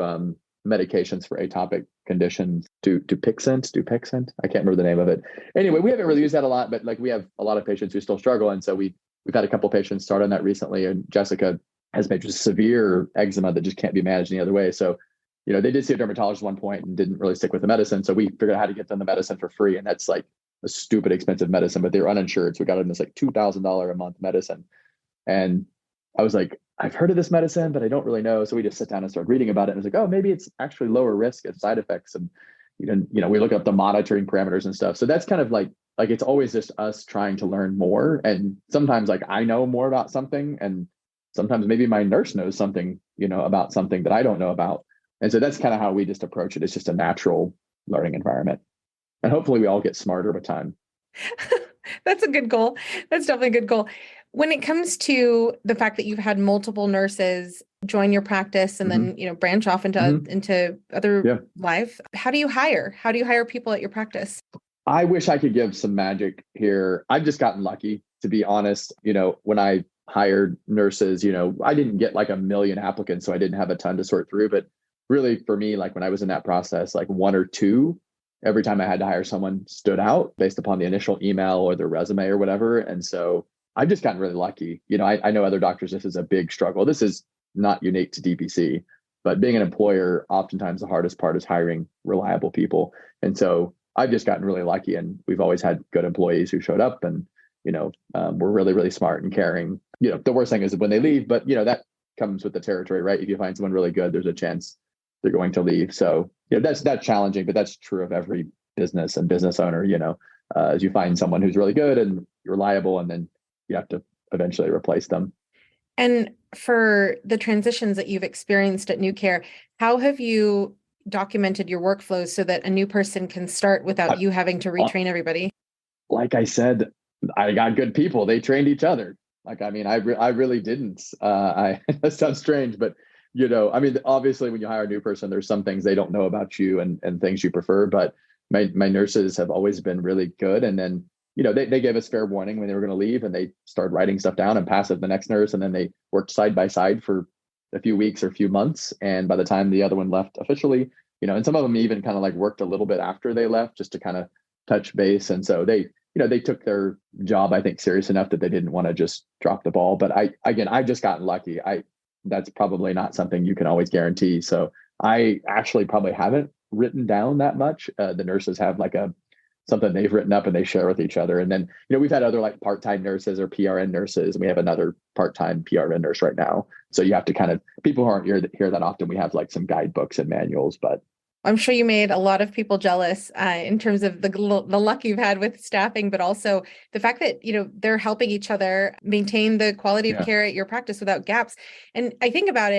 medications for atopic conditions, Dupixent. I can't remember the name of it. Anyway, we haven't really used that a lot, but like we have a lot of patients who still struggle. And so we we've had a couple patients start on that recently, and Jessica has major severe eczema that just can't be managed any other way. So, they did see a dermatologist at one point and didn't really stick with the medicine. So we figured out how to get them the medicine for free. And that's like a stupid expensive medicine, but they were uninsured. So we got them this like $2,000 a month medicine. And I was like, I've heard of this medicine, but I don't really know. So we just sit down and start reading about it. And I was like, oh, maybe it's actually lower risk of side effects. And, we look up the monitoring parameters and stuff. So that's kind of like it's always just us trying to learn more. And sometimes like I know more about something, and sometimes maybe my nurse knows something, about something that I don't know about. And so that's kind of how we just approach it. It's just a natural learning environment. And hopefully we all get smarter with time. That's a good goal. That's definitely a good goal. When it comes to the fact that you've had multiple nurses join your practice and then, branch off into other life, how do you hire? How do you hire people at your practice? I wish I could give some magic here. I've just gotten lucky, to be honest. When I hired nurses, I didn't get like a million applicants, so I didn't have a ton to sort through. But really for me, like when I was in that process, like one or two, every time I had to hire someone stood out based upon the initial email or their resume or whatever. And so I've just gotten really lucky. I know other doctors, this is a big struggle. This is not unique to DPC, but being an employer, oftentimes the hardest part is hiring reliable people. And so I've just gotten really lucky, and we've always had good employees who showed up and, we're really, really smart and caring. The worst thing is when they leave, but that comes with the territory, right? If you find someone really good, there's a chance they're going to leave. So that's challenging, but that's true of every business and business owner. As you find someone who's really good and reliable, and then you have to eventually replace them. And for the transitions that you've experienced at NeuCare, how have you documented your workflows so that a new person can start without you having to retrain everybody? Like I said, I got good people. They trained each other. Like, I mean, I really didn't. That sounds strange, but obviously when you hire a new person, there's some things they don't know about you and things you prefer, but my nurses have always been really good. And then, they gave us fair warning when they were going to leave, and they started writing stuff down and pass it to the next nurse. And then they worked side by side for a few weeks or a few months. And by the time the other one left officially, and some of them even kind of like worked a little bit after they left just to kind of touch base. And so they took their job, I think, serious enough that they didn't want to just drop the ball. But I've just gotten lucky. That's probably not something you can always guarantee. So I actually probably haven't written down that much. The nurses have like something they've written up and they share with each other. And then, we've had other like part-time nurses or PRN nurses, and we have another part-time PRN nurse right now. So you have to kind of, people who aren't here that often, we have like some guidebooks and manuals, but I'm sure you made a lot of people jealous in terms of the luck you've had with staffing, but also the fact that, they're helping each other maintain the quality of care at your practice without gaps. And I think about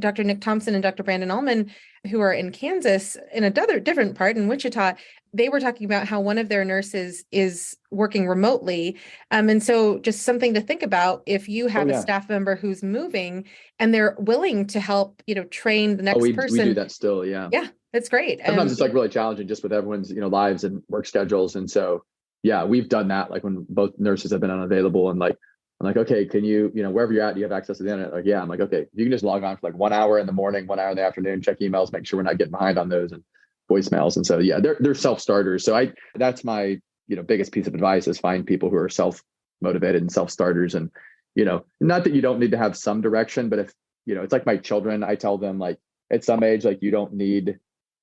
Dr. Nick Thompson and Dr. Brandon Allman, who are in Kansas in another different part in Wichita. They were talking about how one of their nurses is working remotely. And so just something to think about if you have a staff member who's moving and they're willing to help, train the next person. We do that still. Yeah. Yeah, that's great. Sometimes it's like really challenging just with everyone's, lives and work schedules. And so, yeah, we've done that. Like when both nurses have been unavailable, and like, I'm like, okay, can you, wherever you're at, do you have access to the internet? Like, yeah. I'm like, okay, you can just log on for like 1 hour in the morning, 1 hour in the afternoon, check emails, make sure we're not getting behind on those and voicemails. And so, yeah, they're self-starters. So that's my, biggest piece of advice is find people who are self-motivated and self-starters. And, not that you don't need to have some direction, but if, it's like my children, I tell them like at some age, like you don't need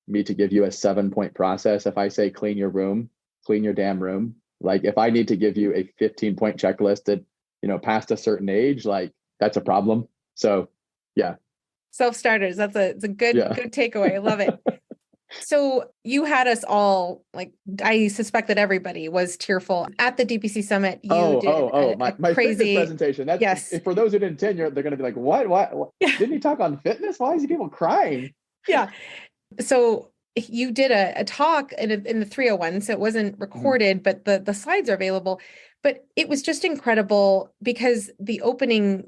me to give you a 7-point process. If I say, clean your room, clean your damn room. Like if I need to give you a 15-point checklist that, past a certain age, like that's a problem. So yeah. Self-starters. It's a good takeaway. I love it. So you had us all, like, I suspect that everybody was tearful at the DPC Summit. You did my crazy fitness presentation. That's for those who didn't attend, they're going to be like, what? Yeah. Didn't he talk on fitness? Why is he people crying? Yeah. So you did a talk in the 301, so it wasn't recorded, but the slides are available. But it was just incredible because the opening,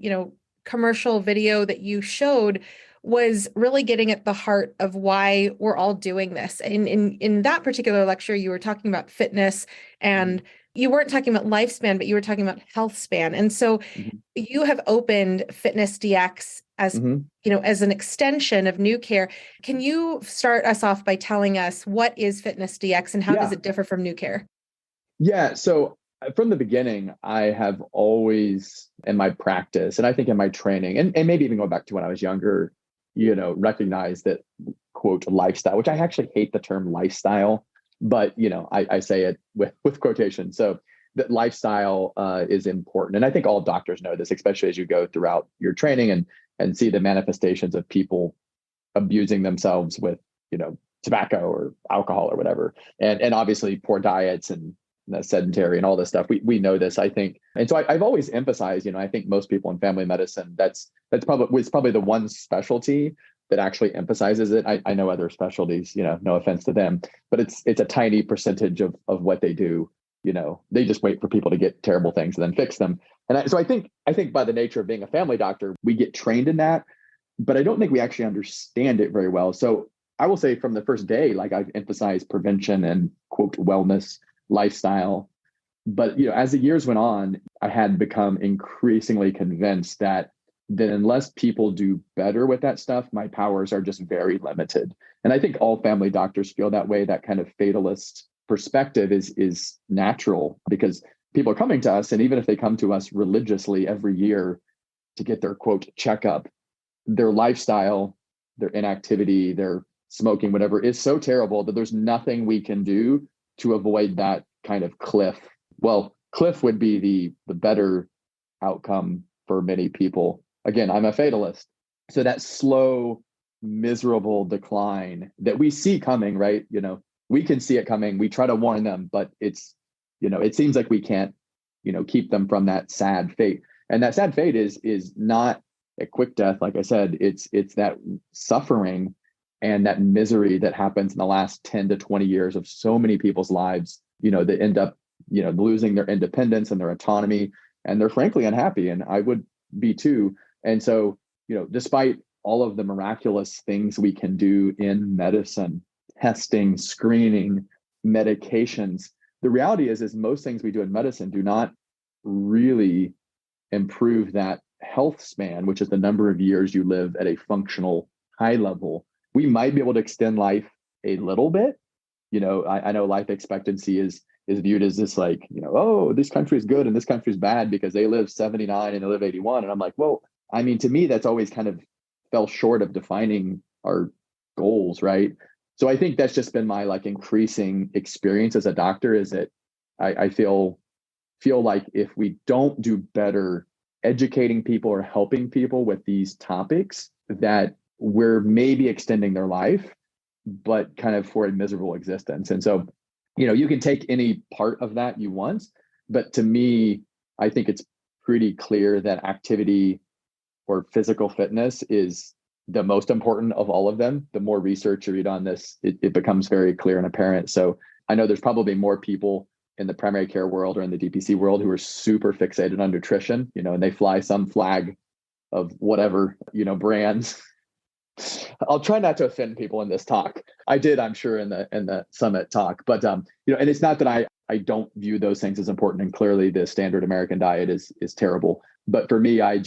commercial video that you showed was really getting at the heart of why we're all doing this. And in that particular lecture, you were talking about fitness, and you weren't talking about lifespan, but you were talking about health span. And so you have opened Fitness DX as, as an extension of NeuCare. Can you start us off by telling us what is Fitness DX and how does it differ from NeuCare? Yeah. So from the beginning, I have always in my practice, and I think in my training, and maybe even going back to when I was younger, recognized that quote lifestyle, which I actually hate the term lifestyle, but I say it with quotation. So that lifestyle is important. And I think all doctors know this, especially as you go throughout your training and see the manifestations of people abusing themselves with, tobacco or alcohol or whatever. And obviously poor diets and sedentary and all this stuff. We know this, I think. And so I've always emphasized, I think most people in family medicine, that's probably the one specialty that actually emphasizes it. I know other specialties, no offense to them, but it's a tiny percentage of what they do. They just wait for people to get terrible things and then fix them. And so I think by the nature of being a family doctor, we get trained in that, but I don't think we actually understand it very well. So I will say from the first day, like I've emphasized prevention and quote wellness, lifestyle. But as the years went on, I had become increasingly convinced that unless people do better with that stuff, my powers are just very limited. And I think all family doctors feel that way. That kind of fatalist perspective is natural because people are coming to us, and even if they come to us religiously every year to get their quote checkup, their lifestyle, their inactivity, their smoking, whatever, is so terrible that there's nothing we can do to avoid that kind of cliff. Well, cliff would be the better outcome for many people. Again, I'm a fatalist. So that slow, miserable decline that we see coming, right? We can see it coming. We try to warn them, but it seems like we can't, keep them from that sad fate. And that sad fate is not a quick death. Like I said, it's that suffering and that misery that happens in the last 10 to 20 years of so many people's lives, that end up, losing their independence and their autonomy, and they're frankly unhappy. And I would be too. And so, despite all of the miraculous things we can do in medicine, testing, screening, medications, the reality is most things we do in medicine do not really improve that health span, which is the number of years you live at a functional high level. We might be able to extend life a little bit. I know life expectancy is viewed as this like, oh, this country is good and this country is bad because they live 79 and they live 81. And I'm like, well, I mean, to me, that's always kind of fell short of defining our goals, right? So I think that's just been my like increasing experience as a doctor, is that I feel like if we don't do better educating people or helping people with these topics, that we're maybe extending their life, but kind of for a miserable existence. And so, you can take any part of that you want, but to me, I think it's pretty clear that activity or physical fitness is the most important of all of them. The more research you read on this, it becomes very clear and apparent. So I know there's probably more people in the primary care world or in the DPC world who are super fixated on nutrition, and they fly some flag of whatever, brands. I'll try not to offend people in this talk. I did, I'm sure, in the summit talk, but and it's not that I don't view those things as important. And clearly the standard American diet is terrible. But for me, I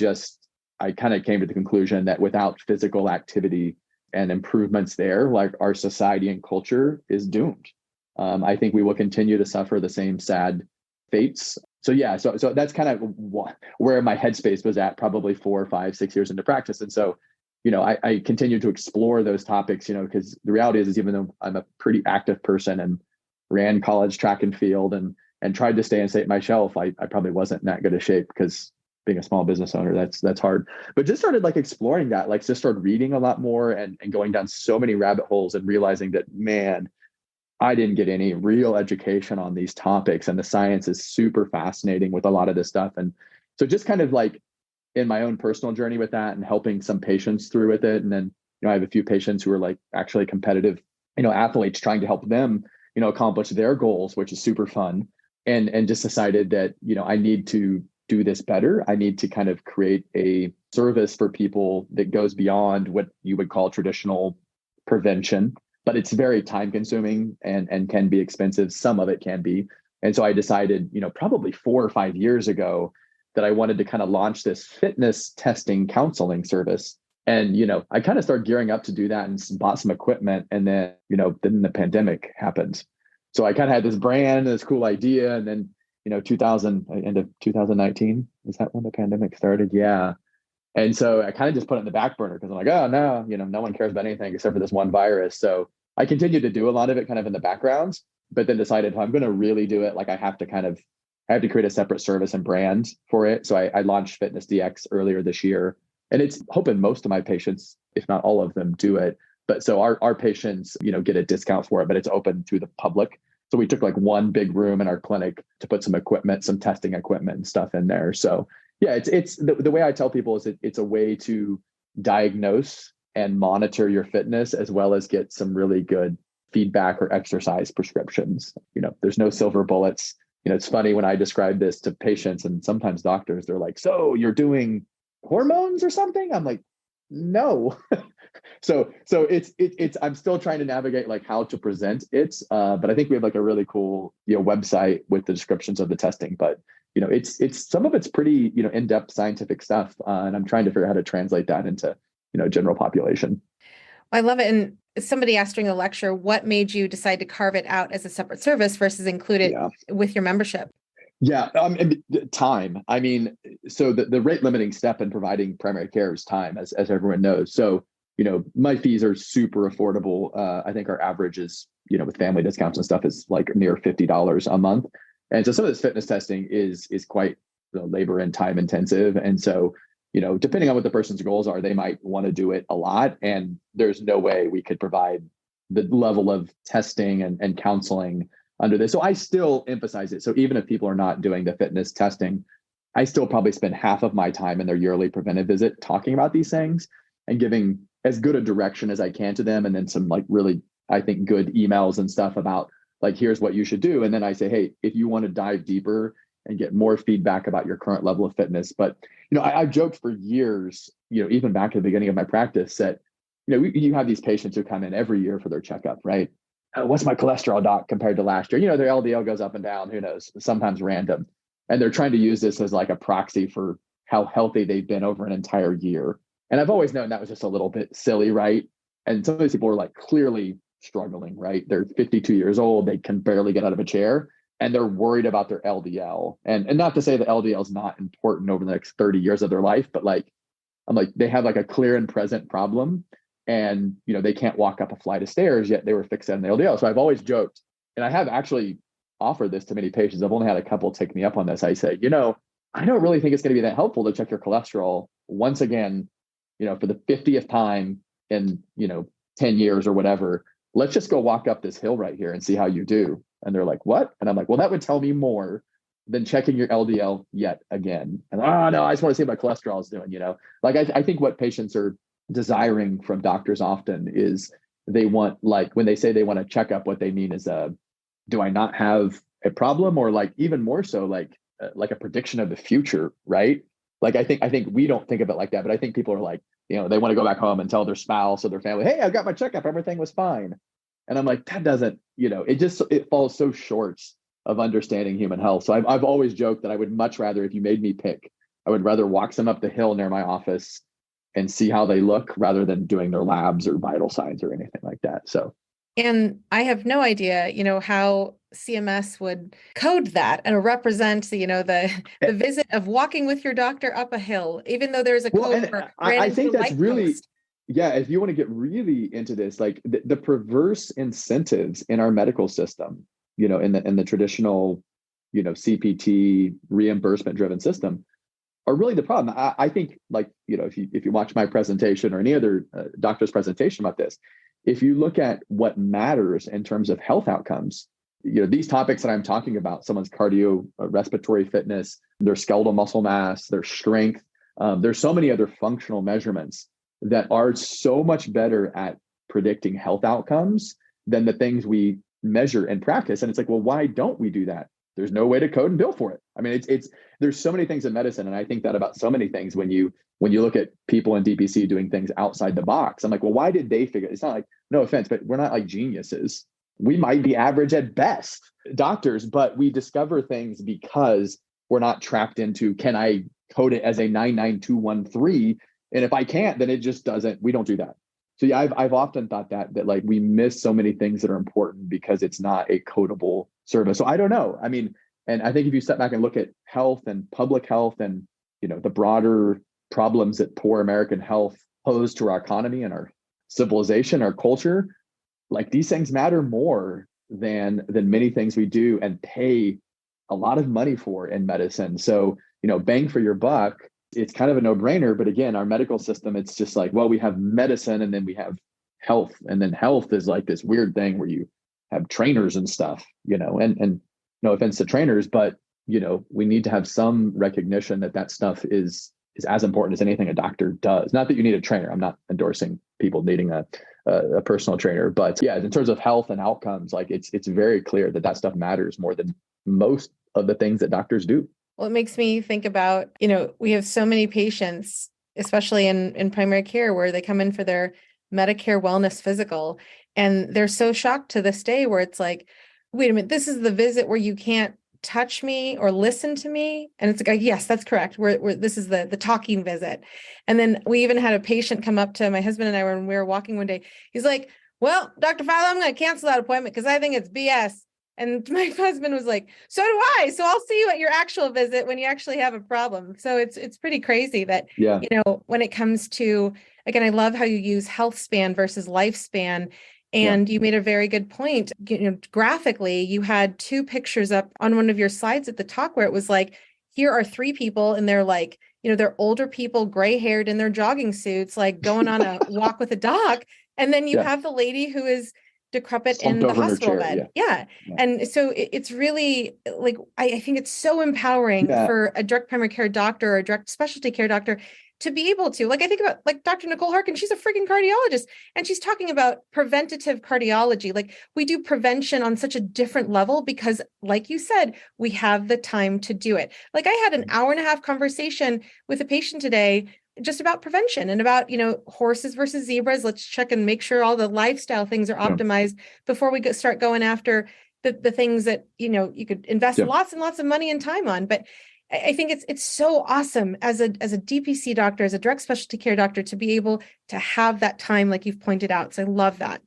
kind of came to the conclusion that without physical activity and improvements there, like our society and culture is doomed. I think we will continue to suffer the same sad fates. So yeah, so that's kind of where my headspace was at probably 4, 5, 6 years into practice. And so, I continue to explore those topics, because the reality is even though I'm a pretty active person and ran college track and field and tried to stay in state my shelf, I probably wasn't in that good a shape because being a small business owner, that's hard. But just started like exploring that, like just started reading a lot more and going down so many rabbit holes and realizing that, man, I didn't get any real education on these topics. And the science is super fascinating with a lot of this stuff. And so just kind of like in my own personal journey with that and helping some patients through with it. And then, I have a few patients who are like actually competitive, athletes, trying to help them, accomplish their goals, which is super fun. And just decided that, I need to do this better. I need to kind of create a service for people that goes beyond what you would call traditional prevention, but it's very time consuming and can be expensive. Some of it can be. And so I decided, probably 4 or 5 years ago that I wanted to kind of launch this fitness testing counseling service. And, I kind of started gearing up to do that and bought some equipment. And then, then the pandemic happened. So I kind of had this brand, this cool idea. And then, end of 2019. Is that when the pandemic started? Yeah. And so I kind of just put it in the back burner because I'm like, oh no, no one cares about anything except for this one virus. So I continued to do a lot of it kind of in the background, but then decided if I'm going to really do it, like I have to create a separate service and brand for it. So I launched Fitness DX earlier this year, and it's hoping most of my patients, if not all of them, do it. But so our patients, get a discount for it, but it's open to the public. So we took like one big room in our clinic to put some equipment, some testing equipment and stuff in there. So yeah, it's the way I tell people is it's a way to diagnose and monitor your fitness as well as get some really good feedback or exercise prescriptions. There's no silver bullets. It's funny when I describe this to patients and sometimes doctors, they're like, so you're doing hormones or something? I'm like, no. So it's I'm still trying to navigate like how to present it. But I think we have like a really cool, website with the descriptions of the testing, but it's some of it's pretty, in-depth scientific stuff. And I'm trying to figure out how to translate that into, general population. I love it. And somebody asked during the lecture, what made you decide to carve it out as a separate service versus include it with your membership? Yeah, and time. I mean, so the rate limiting step in providing primary care is time, as everyone knows. So, my fees are super affordable. I think our average is, with family discounts and stuff, is like near $50 a month. And so some of this fitness testing is quite labor and time intensive. And so, depending on what the person's goals are, they might want to do it a lot. And there's no way we could provide the level of testing and counseling under this. So I still emphasize it. So even if people are not doing the fitness testing, I still probably spend half of my time in their yearly preventive visit talking about these things and giving as good a direction as I can to them. And then some like really, I think, good emails and stuff about like, here's what you should do. And then I say, hey, if you want to dive deeper and get more feedback about your current level of fitness. But, I've joked for years, even back at the beginning of my practice that, you have these patients who come in every year for their checkup, right? What's my cholesterol, doc, compared to last year? Their LDL goes up and down, who knows, sometimes random. And they're trying to use this as like a proxy for how healthy they've been over an entire year. And I've always known that was just a little bit silly, right? And some of these people are like clearly struggling, right? They're 52 years old. They can barely get out of a chair and they're worried about their LDL. And not to say that LDL is not important over the next 30 years of their life, but like, I'm like, they have like a clear and present problem and, they can't walk up a flight of stairs yet they were fixated on the LDL. So I've always joked, and I have actually offered this to many patients. I've only had a couple take me up on this. I say, I don't really think it's going to be that helpful to check your cholesterol once again, for the 50th time in, 10 years or whatever. Let's just go walk up this hill right here and see how you do. And they're like, what? And I'm like, well, that would tell me more than checking your LDL yet again. And no, I just want to see what my cholesterol is doing, Like I think what patients are desiring from doctors often is they want, like when they say they want to check up, what they mean is, do I not have a problem? Or like even more so like a prediction of the future, right? Like I think we don't think of it like that, but I think people are like, they want to go back home and tell their spouse or their family, hey, I got my checkup, everything was fine. And I'm like, that doesn't, it falls so short of understanding human health. So I've always joked that I would much rather, if you made me pick, I would rather walk them up the hill near my office and see how they look rather than doing their labs or vital signs or anything like that. So, and I have no idea, how CMS would code that and represent, the visit of walking with your doctor up a hill, even though there's a code for I think that's really, if you want to get really into this, like the perverse incentives in our medical system, in the traditional, CPT reimbursement driven system are really the problem. I think like, if you watch my presentation or any other doctor's presentation about this, if you look at what matters in terms of health outcomes, these topics that I'm talking about, someone's cardio, respiratory fitness, their skeletal muscle mass, their strength, there's so many other functional measurements that are so much better at predicting health outcomes than the things we measure in practice. And it's like, well, why don't we do that? There's no way to code and bill for it. I mean, there's so many things in medicine. And I think that about so many things when you look at people in DPC doing things outside the box, I'm like, well, why did they figure it? It's not like, no offense, but we're not like geniuses. We might be average at best doctors, but we discover things because we're not trapped into, can I code it as a 99213? And if I can't, then it just doesn't, we don't do that. So yeah, I've often thought that like we miss so many things that are important because it's not a codable service. So I don't know. I mean, And I think if you step back and look at health and public health and, the broader problems that poor American health pose to our economy and our civilization, our culture, like these things matter more than many things we do and pay a lot of money for in medicine. So, bang for your buck, it's kind of a no-brainer. But again, our medical system, it's just like, well, we have medicine and then we have health. And then health is like this weird thing where you have trainers and stuff, and no offense to trainers, but, we need to have some recognition that stuff is as important as anything a doctor does. Not that you need a trainer. I'm not endorsing people needing a personal trainer, but yeah, in terms of health and outcomes, like it's very clear that stuff matters more than most of the things that doctors do. Well, it makes me think about, we have so many patients, especially in primary care, where they come in for their Medicare wellness physical, and they're so shocked to this day where it's like, wait a minute, this is the visit where you can't touch me or listen to me. And it's like, yes, that's correct. This is the talking visit. And then we even had a patient come up to my husband and I when we were walking one day. He's like, well, Dr. Fowler, I'm going to cancel that appointment because I think it's BS. And my husband was like, so do I. So I'll see you at your actual visit when you actually have a problem. So it's pretty crazy that, when it comes to, again, I love how you use health span versus lifespan. And you made a very good point. Graphically, you had two pictures up on one of your slides at the talk where it was like, here are three people and they're like, they're older people, gray haired in their jogging suits, like going on a walk with a dog. And then you have the lady who is decrepit Slumped in the over in her hospital chair, bed. Yeah. And so it's really like, I think it's so empowering for a direct primary care doctor or a direct specialty care doctor to be able to, like, I think about like Dr. Nicole Harkin, she's a freaking cardiologist and she's talking about preventative cardiology. Like we do prevention on such a different level because like you said, we have the time to do it. Like I had an hour and a half conversation with a patient today just about prevention and about, horses versus zebras. Let's check and make sure all the lifestyle things are optimized before we start going after the things that, you could invest lots and lots of money and time on. But I think it's so awesome as a DPC doctor, as a direct specialty care doctor, to be able to have that time, like you've pointed out. So I love that.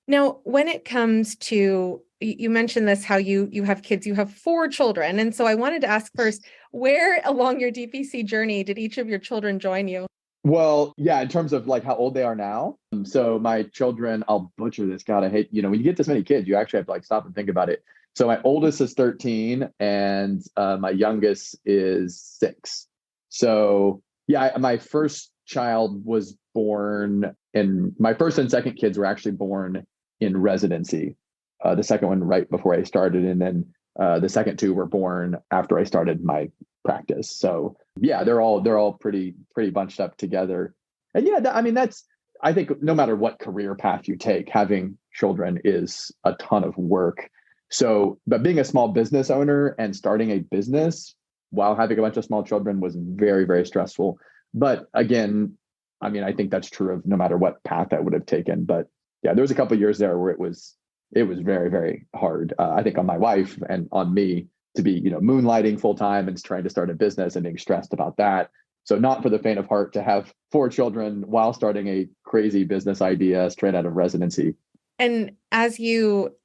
Now, when it comes to, you mentioned this, how you have kids, you have 4 children. And so I wanted to ask first, where along your DPC journey did each of your children join you? Well, yeah, in terms of like how old they are now. So my children, I'll butcher this. God, I hate, when you get this many kids, you actually have to like stop and think about it. So my oldest is 13 and my youngest is 6. So yeah, my first child was born and my first and second kids were actually born in residency. The second one right before I started. And then the second 2 were born after I started my practice. So yeah, they're all pretty bunched up together. And yeah, I think no matter what career path you take, having children is a ton of work. So, but being a small business owner and starting a business while having a bunch of small children was very, very stressful. But again, I think that's true of no matter what path I would have taken. But yeah, there was a couple of years there where it was very, very hard. I think on my wife and on me to be, moonlighting full time and trying to start a business and being stressed about that. So not for the faint of heart to have 4 children while starting a crazy business idea straight out of residency. And as you,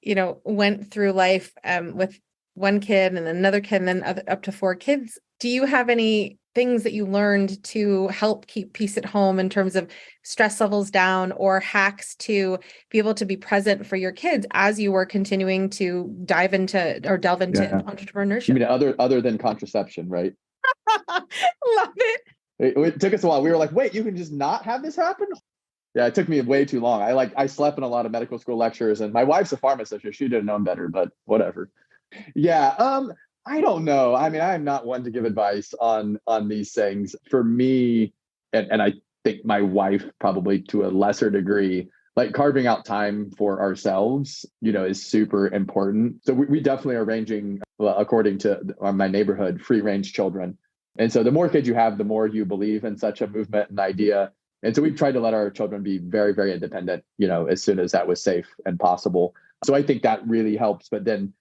went through life with one kid and then another kid and then up to 4 kids, do you have any things that you learned to help keep peace at home in terms of stress levels down or hacks to be able to be present for your kids as you were continuing to delve into entrepreneurship? You mean other than contraception, right? Love it. It took us a while. We were like, wait, you can just not have this happen? Yeah, it took me way too long. I slept in a lot of medical school lectures and my wife's a pharmacist, so she should have known better, but whatever. Yeah. I don't know. I'm not one to give advice on these things. For me, and I think my wife probably to a lesser degree, like carving out time for ourselves, is super important. So we definitely are arranging, according to my neighborhood, free range children. And so the more kids you have, the more you believe in such a movement and idea. And so we've tried to let our children be very, very independent, as soon as that was safe and possible. So I think that really helps. But then,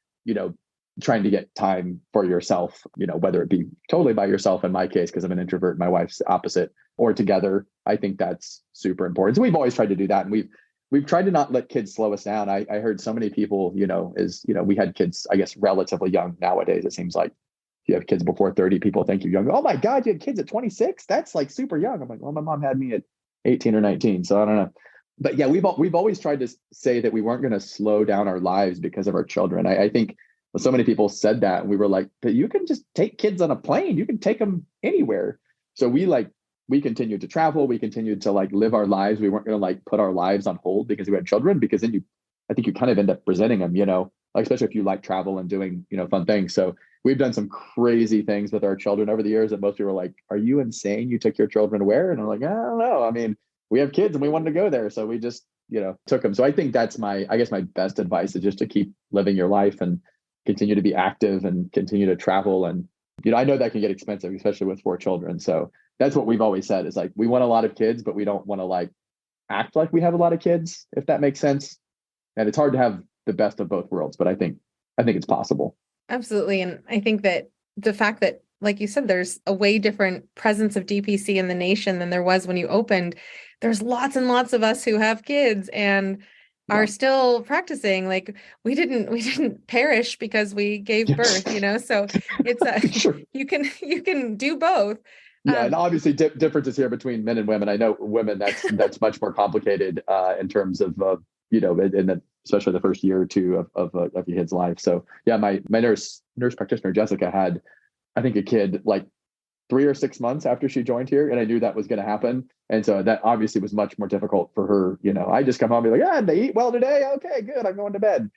trying to get time for yourself, whether it be totally by yourself in my case, because I'm an introvert, my wife's opposite, or together, I think that's super important. So we've always tried to do that. And we've we've tried to not let kids slow us down. I heard so many people, we had kids, I guess, relatively young nowadays. It seems like if you have kids before 30, people think you're young. Oh my God, you had kids at 26? That's like super young. I'm like, well, my mom had me at 18 or 19. So I don't know. But yeah, we've always tried to say that we weren't going to slow down our lives because of our children. I think so many people said that, and we were like, but you can just take kids on a plane. You can take them anywhere. So we continued to travel. We continued to like live our lives. We weren't going to like put our lives on hold because we had children, because then I think you kind of end up resenting them, like, especially if you like travel and doing, fun things. So we've done some crazy things with our children over the years that most people are like, are you insane? You took your children where? And I'm like, I don't know. I mean, we have kids and we wanted to go there. So we just, took them. So I think that's my best advice is just to keep living your life and continue to be active and continue to travel. And, I know that can get expensive, especially with 4 children. So that's what we've always said is like, we want a lot of kids, but we don't want to like act like we have a lot of kids, if that makes sense. And it's hard to have the best of both worlds, but I think it's possible. Absolutely. And I think that the fact that, like you said, there's a way different presence of DPC in the nation than there was when you opened. There's lots and lots of us who have kids and are still practicing. Like we didn't perish because we gave birth, so it's Sure. you can do both. Yeah, and obviously differences here between men and women. I know women, that's much more complicated in terms of especially the first year or two of your kid's life. So yeah, my nurse practitioner Jessica had, I think, a kid like 3 or 6 months after she joined here, and I knew that was going to happen. And so that obviously was much more difficult for her. I just come home and be like, they eat well today. Okay, good. I'm going to bed.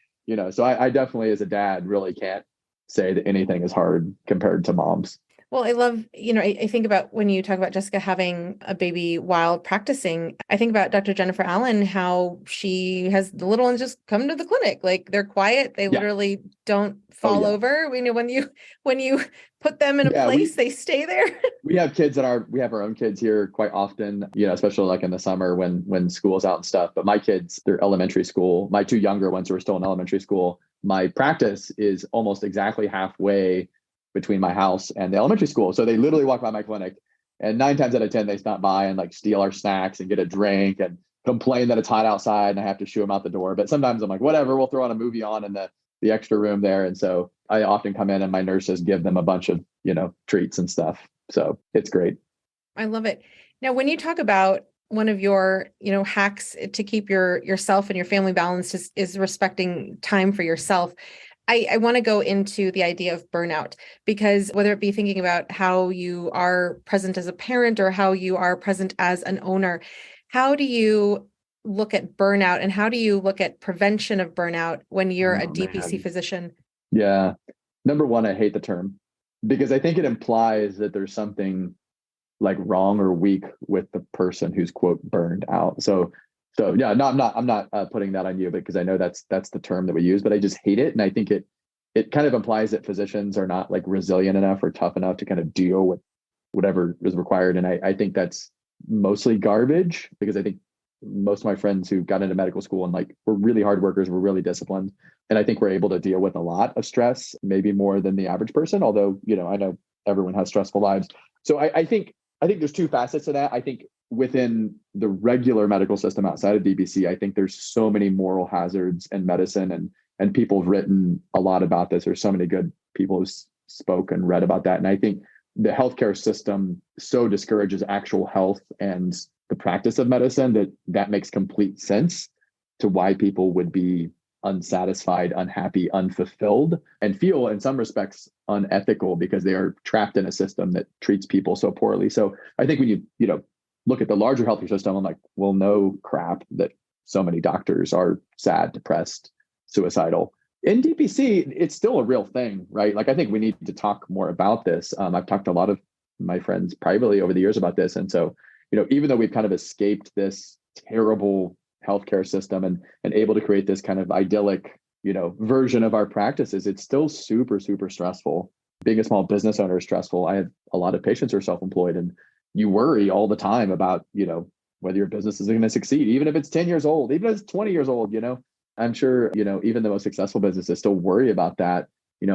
So I definitely, as a dad, really can't say that anything is hard compared to moms. Well, I love, I think about when you talk about Jessica having a baby while practicing, I think about Dr. Jennifer Allen, how she has the little ones just come to the clinic. Like they're quiet. They literally don't fall over. When you put them in a place, they stay there. We have kids we have our own kids here quite often, especially like in the summer when school's out and stuff. But my kids, they're elementary school. My 2 younger ones who are still in elementary school, my practice is almost exactly halfway between my house and the elementary school. So they literally walk by my clinic, and 9 times out of 10, they stop by and like steal our snacks and get a drink and complain that it's hot outside and I have to shoo them out the door. But sometimes I'm like, whatever, we'll throw on a movie on in the extra room there. And so I often come in and my nurses give them a bunch of, treats and stuff. So it's great. I love it. Now, when you talk about one of your, hacks to keep yourself and your family balanced is respecting time for yourself. I want to go into the idea of burnout, because whether it be thinking about how you are present as a parent or how you are present as an owner, how do you look at burnout and how do you look at prevention of burnout when you're a DPC physician? Yeah. Number one, I hate the term because I think it implies that there's something like wrong or weak with the person who's quote burned out. So yeah, no, I'm not putting that on you because I know that's the term that we use, but I just hate it. And I think it kind of implies that physicians are not like resilient enough or tough enough to kind of deal with whatever is required. And I think that's mostly garbage, because I think most of my friends who got into medical school and like were really hard workers, were really disciplined. And I think we're able to deal with a lot of stress, maybe more than the average person, although, I know everyone has stressful lives. So I think there's 2 facets to that. I think within the regular medical system outside of DPC, I think there's so many moral hazards in medicine, and people have written a lot about this. There's so many good people who spoke and read about that. And I think the healthcare system so discourages actual health and the practice of medicine that makes complete sense to why people would be unsatisfied, unhappy, unfulfilled, and feel in some respects unethical because they are trapped in a system that treats people so poorly. So I think when you look at the larger healthcare system, I'm like, well, no crap that so many doctors are sad, depressed, suicidal. In DPC, it's still a real thing, right? Like, I think we need to talk more about this. I've talked to a lot of my friends privately over the years about this. And so, even though we've kind of escaped this terrible healthcare system and able to create this kind of idyllic, version of our practices, it's still super, super stressful. Being a small business owner is stressful. I have a lot of patients who are self-employed, and you worry all the time about, whether your business is going to succeed, even if it's 10 years old, even if it's 20 years old, I'm sure, even the most successful businesses still worry about that,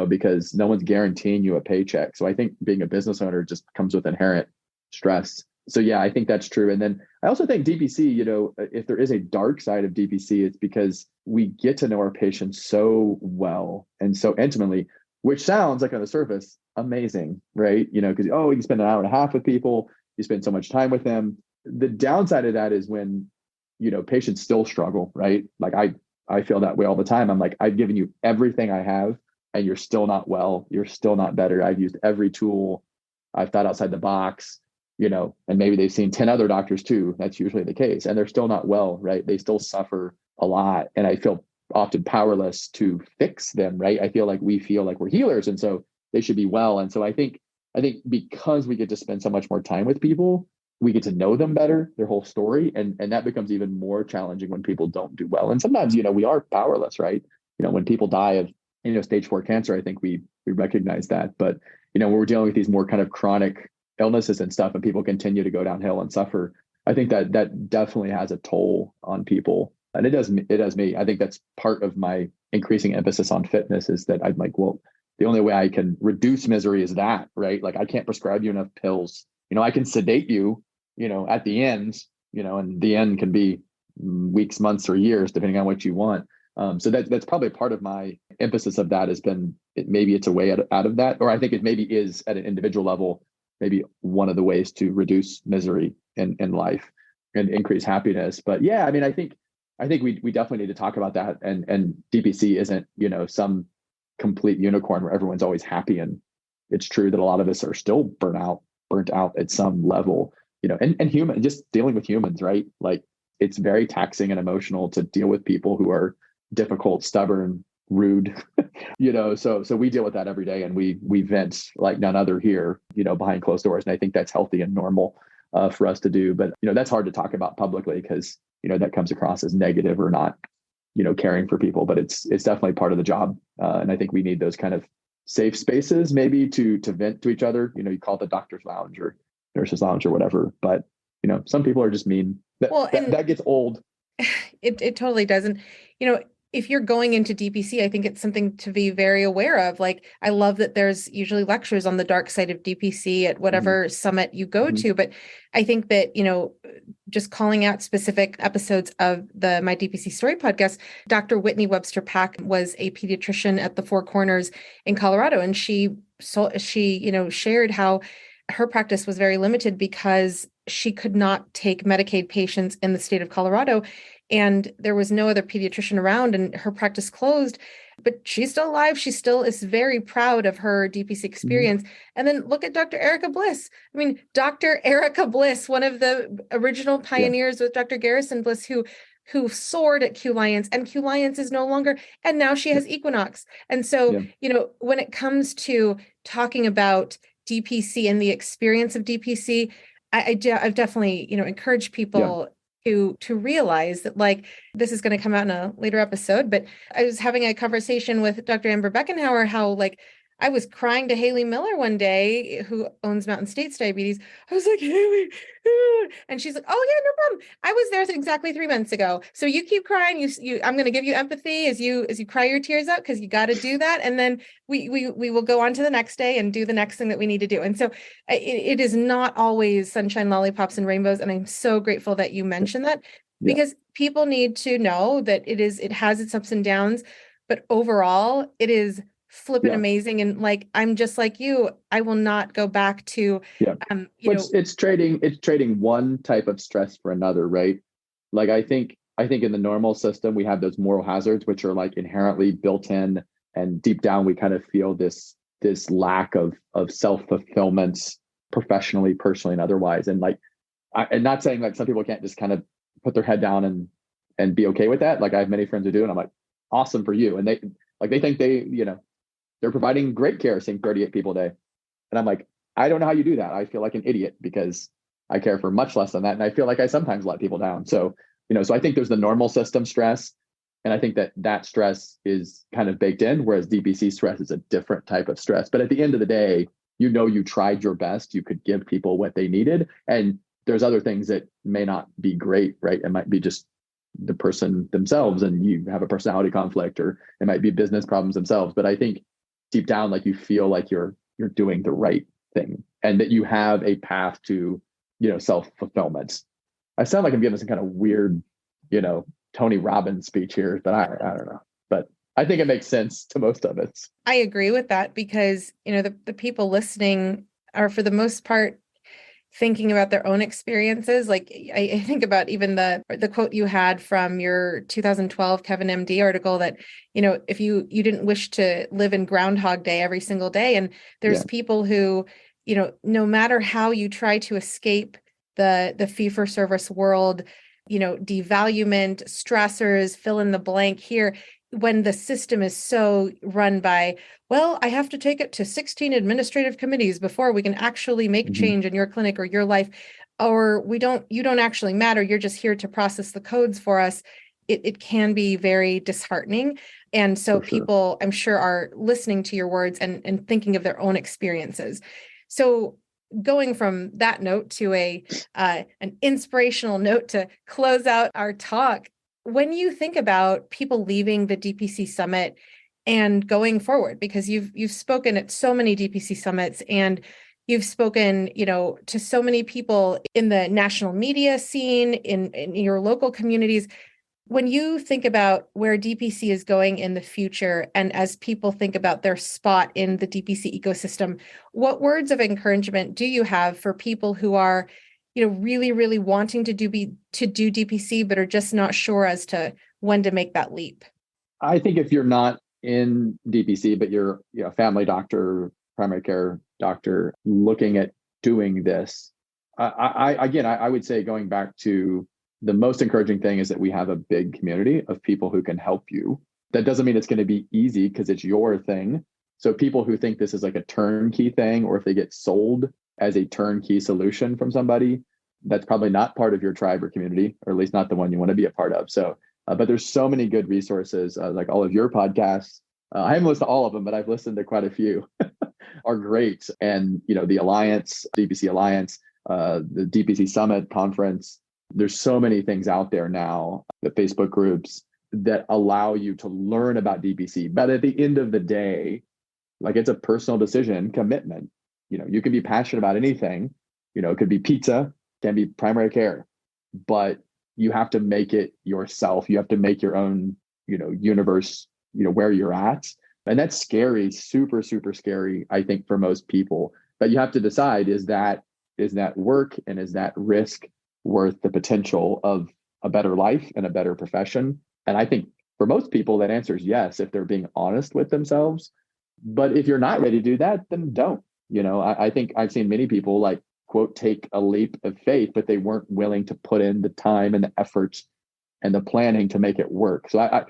because no one's guaranteeing you a paycheck. So I think being a business owner just comes with inherent stress. So yeah, I think that's true. And then I also think DPC, if there is a dark side of DPC, it's because we get to know our patients so well and so intimately, which sounds like on the surface amazing, right? Because you spend an hour and a half with people, you spend so much time with them. The downside of that is when, patients still struggle, right? Like I feel that way all the time. I'm like, I've given you everything I have and you're still not well. You're still not better. I've used every tool. I've thought outside the box, and maybe they've seen 10 other doctors too. That's usually the case. And they're still not well, right? They still suffer a lot. And I feel often powerless to fix them, right? I feel like we feel like we're healers. And so they should be well. And so I think because we get to spend so much more time with people, we get to know them better, their whole story. And that becomes even more challenging when people don't do well. And sometimes, we are powerless, right? When people die of, stage 4 cancer, I think we recognize that. But, when we're dealing with these more kind of chronic illnesses and stuff and people continue to go downhill and suffer, I think that definitely has a toll on people. And it does me. I think that's part of my increasing emphasis on fitness is that I'm like, well, the only way I can reduce misery is that, right? Like I can't prescribe you enough pills. I can sedate you, at the end, and the end can be weeks, months, or years, depending on what you want. So that's probably part of my emphasis of that has been maybe it's a way out of that, or I think it maybe is at an individual level, maybe one of the ways to reduce misery in life and increase happiness. But yeah, I mean, I think we definitely need to talk about that. And DPC isn't, some complete unicorn where everyone's always happy. And it's true that a lot of us are still burnt out at some level, and human, just dealing with humans, right? Like it's very taxing and emotional to deal with people who are difficult, stubborn, rude, so we deal with that every day and we vent like none other here, behind closed doors. And I think that's healthy and normal for us to do. But, that's hard to talk about publicly because, that comes across as negative or not, caring for people, but it's definitely part of the job. And I think we need those kind of safe spaces maybe to vent to each other. You call it the doctor's lounge or nurse's lounge or whatever, but, some people are just mean. That gets old. It totally doesn't. If you're going into DPC, I think it's something to be very aware of. Like, I love that there's usually lectures on the dark side of DPC at whatever summit you go to. But I think that, just calling out specific episodes of the My DPC Story podcast, Dr. Whitney Webster Pack was a pediatrician at the Four Corners in Colorado. And she shared how her practice was very limited because she could not take Medicaid patients in the state of Colorado. And there was no other pediatrician around and her practice closed, but she's still alive. She still is very proud of her DPC experience. And then look at Dr. Erica Bliss. I mean, Dr. Erica Bliss, one of the original pioneers with Dr. Garrison Bliss, who soared at Q Lions, and Q Lions is no longer, and now she has Equinox. And so, when it comes to talking about DPC and the experience of DPC, I've definitely, encouraged people to realize that, like, this is going to come out in a later episode, but I was having a conversation with Dr. Amber Beckenhauer, how, like, I was crying to Haley Miller one day, who owns Mountain States Diabetes. I was like, Haley, and she's like, oh yeah, no problem. I was there exactly 3 months ago. So you keep crying. I'm going to give you empathy as you cry your tears out, because you got to do that. And then we will go on to the next day and do the next thing that we need to do. And so it is not always sunshine, lollipops, and rainbows. And I'm so grateful that you mentioned that, because people need to know that it has its ups and downs, but overall it is flipping amazing. And like, I'm just like you, I will not go back to, it's trading one type of stress for another, right? Like, I think in the normal system, we have those moral hazards, which are like inherently built in, and deep down, we kind of feel this lack of self-fulfillment professionally, personally, and otherwise. And like, I'm not saying like some people can't just kind of put their head down and be okay with that. Like, I have many friends who do, and I'm like, awesome for you. And they think they're providing great care, seeing 38 people a day. And I'm like, I don't know how you do that. I feel like an idiot because I care for much less than that. And I feel like I sometimes let people down. So, so I think there's the normal system stress. And I think that stress is kind of baked in, whereas DPC stress is a different type of stress. But at the end of the day, you tried your best. You could give people what they needed. And there's other things that may not be great, right? It might be just the person themselves and you have a personality conflict, or it might be business problems themselves. But I think deep down, like, you feel like you're doing the right thing and that you have a path to self-fulfillment. I sound like I'm giving some kind of weird, Tony Robbins speech here, but I don't know. But I think it makes sense to most of it. I agree with that because, the people listening are for the most part thinking about their own experiences. Like I think about even the quote you had from your 2012 Kevin MD article that, if you didn't wish to live in Groundhog Day every single day. And there's people who, no matter how you try to escape the fee-for-service world, devaluement, stressors, fill in the blank here, when the system is so run by, well, I have to take it to 16 administrative committees before we can actually make change in your clinic or your life, or you don't actually matter. You're just here to process the codes for us. It can be very disheartening. And so people, I'm sure, are listening to your words and thinking of their own experiences. So going from that note to an inspirational note to close out our talk, when you think about people leaving the DPC Summit and going forward, because you've spoken at so many DPC summits and you've spoken, to so many people in the national media scene, in your local communities, when you think about where DPC is going in the future, and as people think about their spot in the DPC ecosystem, what words of encouragement do you have for people who are really, really wanting to do DPC, but are just not sure as to when to make that leap? I think if you're not in DPC, but you're a family doctor, primary care doctor looking at doing this, I would say, going back to the most encouraging thing, is that we have a big community of people who can help you. That doesn't mean it's going to be easy because it's your thing. So people who think this is like a turnkey thing, or if they get sold as a turnkey solution from somebody, that's probably not part of your tribe or community, or at least not the one you want to be a part of. So, but there's so many good resources, like all of your podcasts. I haven't listened to all of them, but I've listened to quite a few. Are great. And, the Alliance, DPC Alliance, the DPC Summit Conference, there's so many things out there now, the Facebook groups that allow you to learn about DPC. But at the end of the day, like, it's a personal decision, commitment. You can be passionate about anything. It could be pizza, can be primary care, but you have to make it yourself. You have to make your own, universe, where you're at. And that's scary, super, super scary, I think, for most people. But you have to decide, is that work and is that risk worth the potential of a better life and a better profession? And I think for most people, that answer is yes, if they're being honest with themselves. But if you're not ready to do that, then don't. I think I've seen many people, like, quote, take a leap of faith, but they weren't willing to put in the time and the efforts and the planning to make it work. So I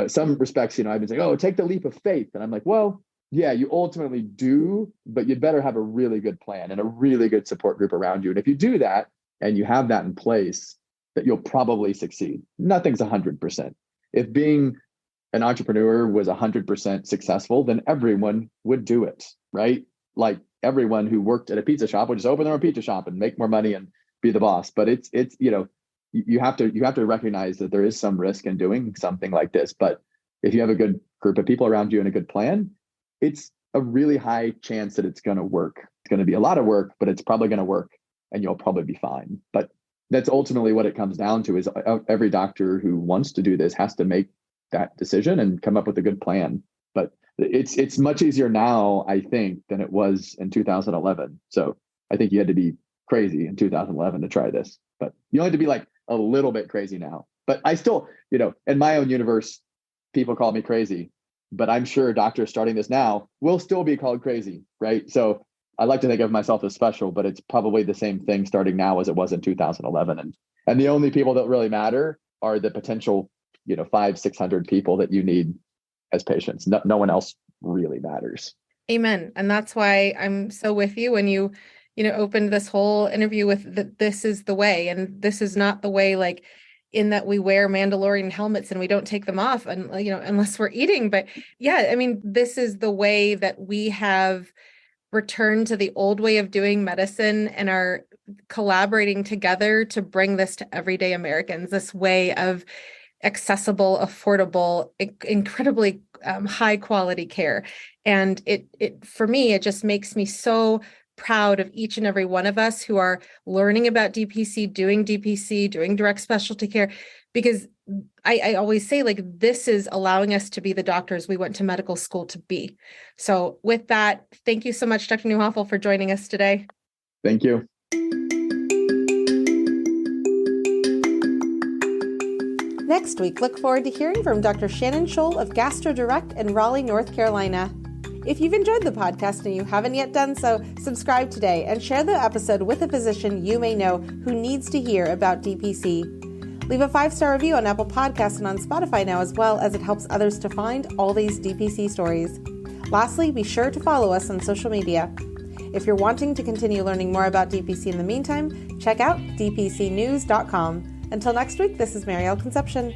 some respects, I've been saying, oh, take the leap of faith. And I'm like, well, yeah, you ultimately do, but you'd better have a really good plan and a really good support group around you. And if you do that and you have that in place, that you'll probably succeed. Nothing's 100%. If being an entrepreneur was 100% successful, then everyone would do it, right? Like, everyone who worked at a pizza shop would just open their own pizza shop and make more money and be the boss. But it's you have to recognize that there is some risk in doing something like this. But if you have a good group of people around you and a good plan, it's a really high chance that it's going to work. It's going to be a lot of work, but it's probably going to work, and you'll probably be fine. But that's ultimately what it comes down to, is every doctor who wants to do this has to make that decision and come up with a good plan. But it's much easier now, I think, than it was in 2011. So I think you had to be crazy in 2011 to try this, but you only have to be like a little bit crazy now. But I still, in my own universe, people call me crazy, but I'm sure doctors starting this now will still be called crazy, right? So I like to think of myself as special, but it's probably the same thing starting now as it was in 2011. And the only people that really matter are the potential, 500-600 people that you need as patients. No one else really matters. Amen. And that's why I'm so with you when you opened this whole interview with that this is the way, and this is not the way, like, in that we wear Mandalorian helmets and we don't take them off, and unless we're eating. But yeah, I mean, this is the way that we have returned to the old way of doing medicine and are collaborating together to bring this to everyday Americans, this way of accessible, affordable, incredibly high quality care. And it for me, it just makes me so proud of each and every one of us who are learning about DPC, doing direct specialty care, because I always say, like, this is allowing us to be the doctors we went to medical school to be. So with that, thank you so much, Dr. Neuhofel, for joining us today. Thank you. Next week, look forward to hearing from Dr. Shannon Scholl of GastroDirect in Raleigh, North Carolina. If you've enjoyed the podcast and you haven't yet done so, subscribe today and share the episode with a physician you may know who needs to hear about DPC. Leave a 5-star review on Apple Podcasts and on Spotify now, as well, as it helps others to find all these DPC stories. Lastly, be sure to follow us on social media. If you're wanting to continue learning more about DPC in the meantime, check out dpcnews.com. Until next week, this is Marielle Concepcion.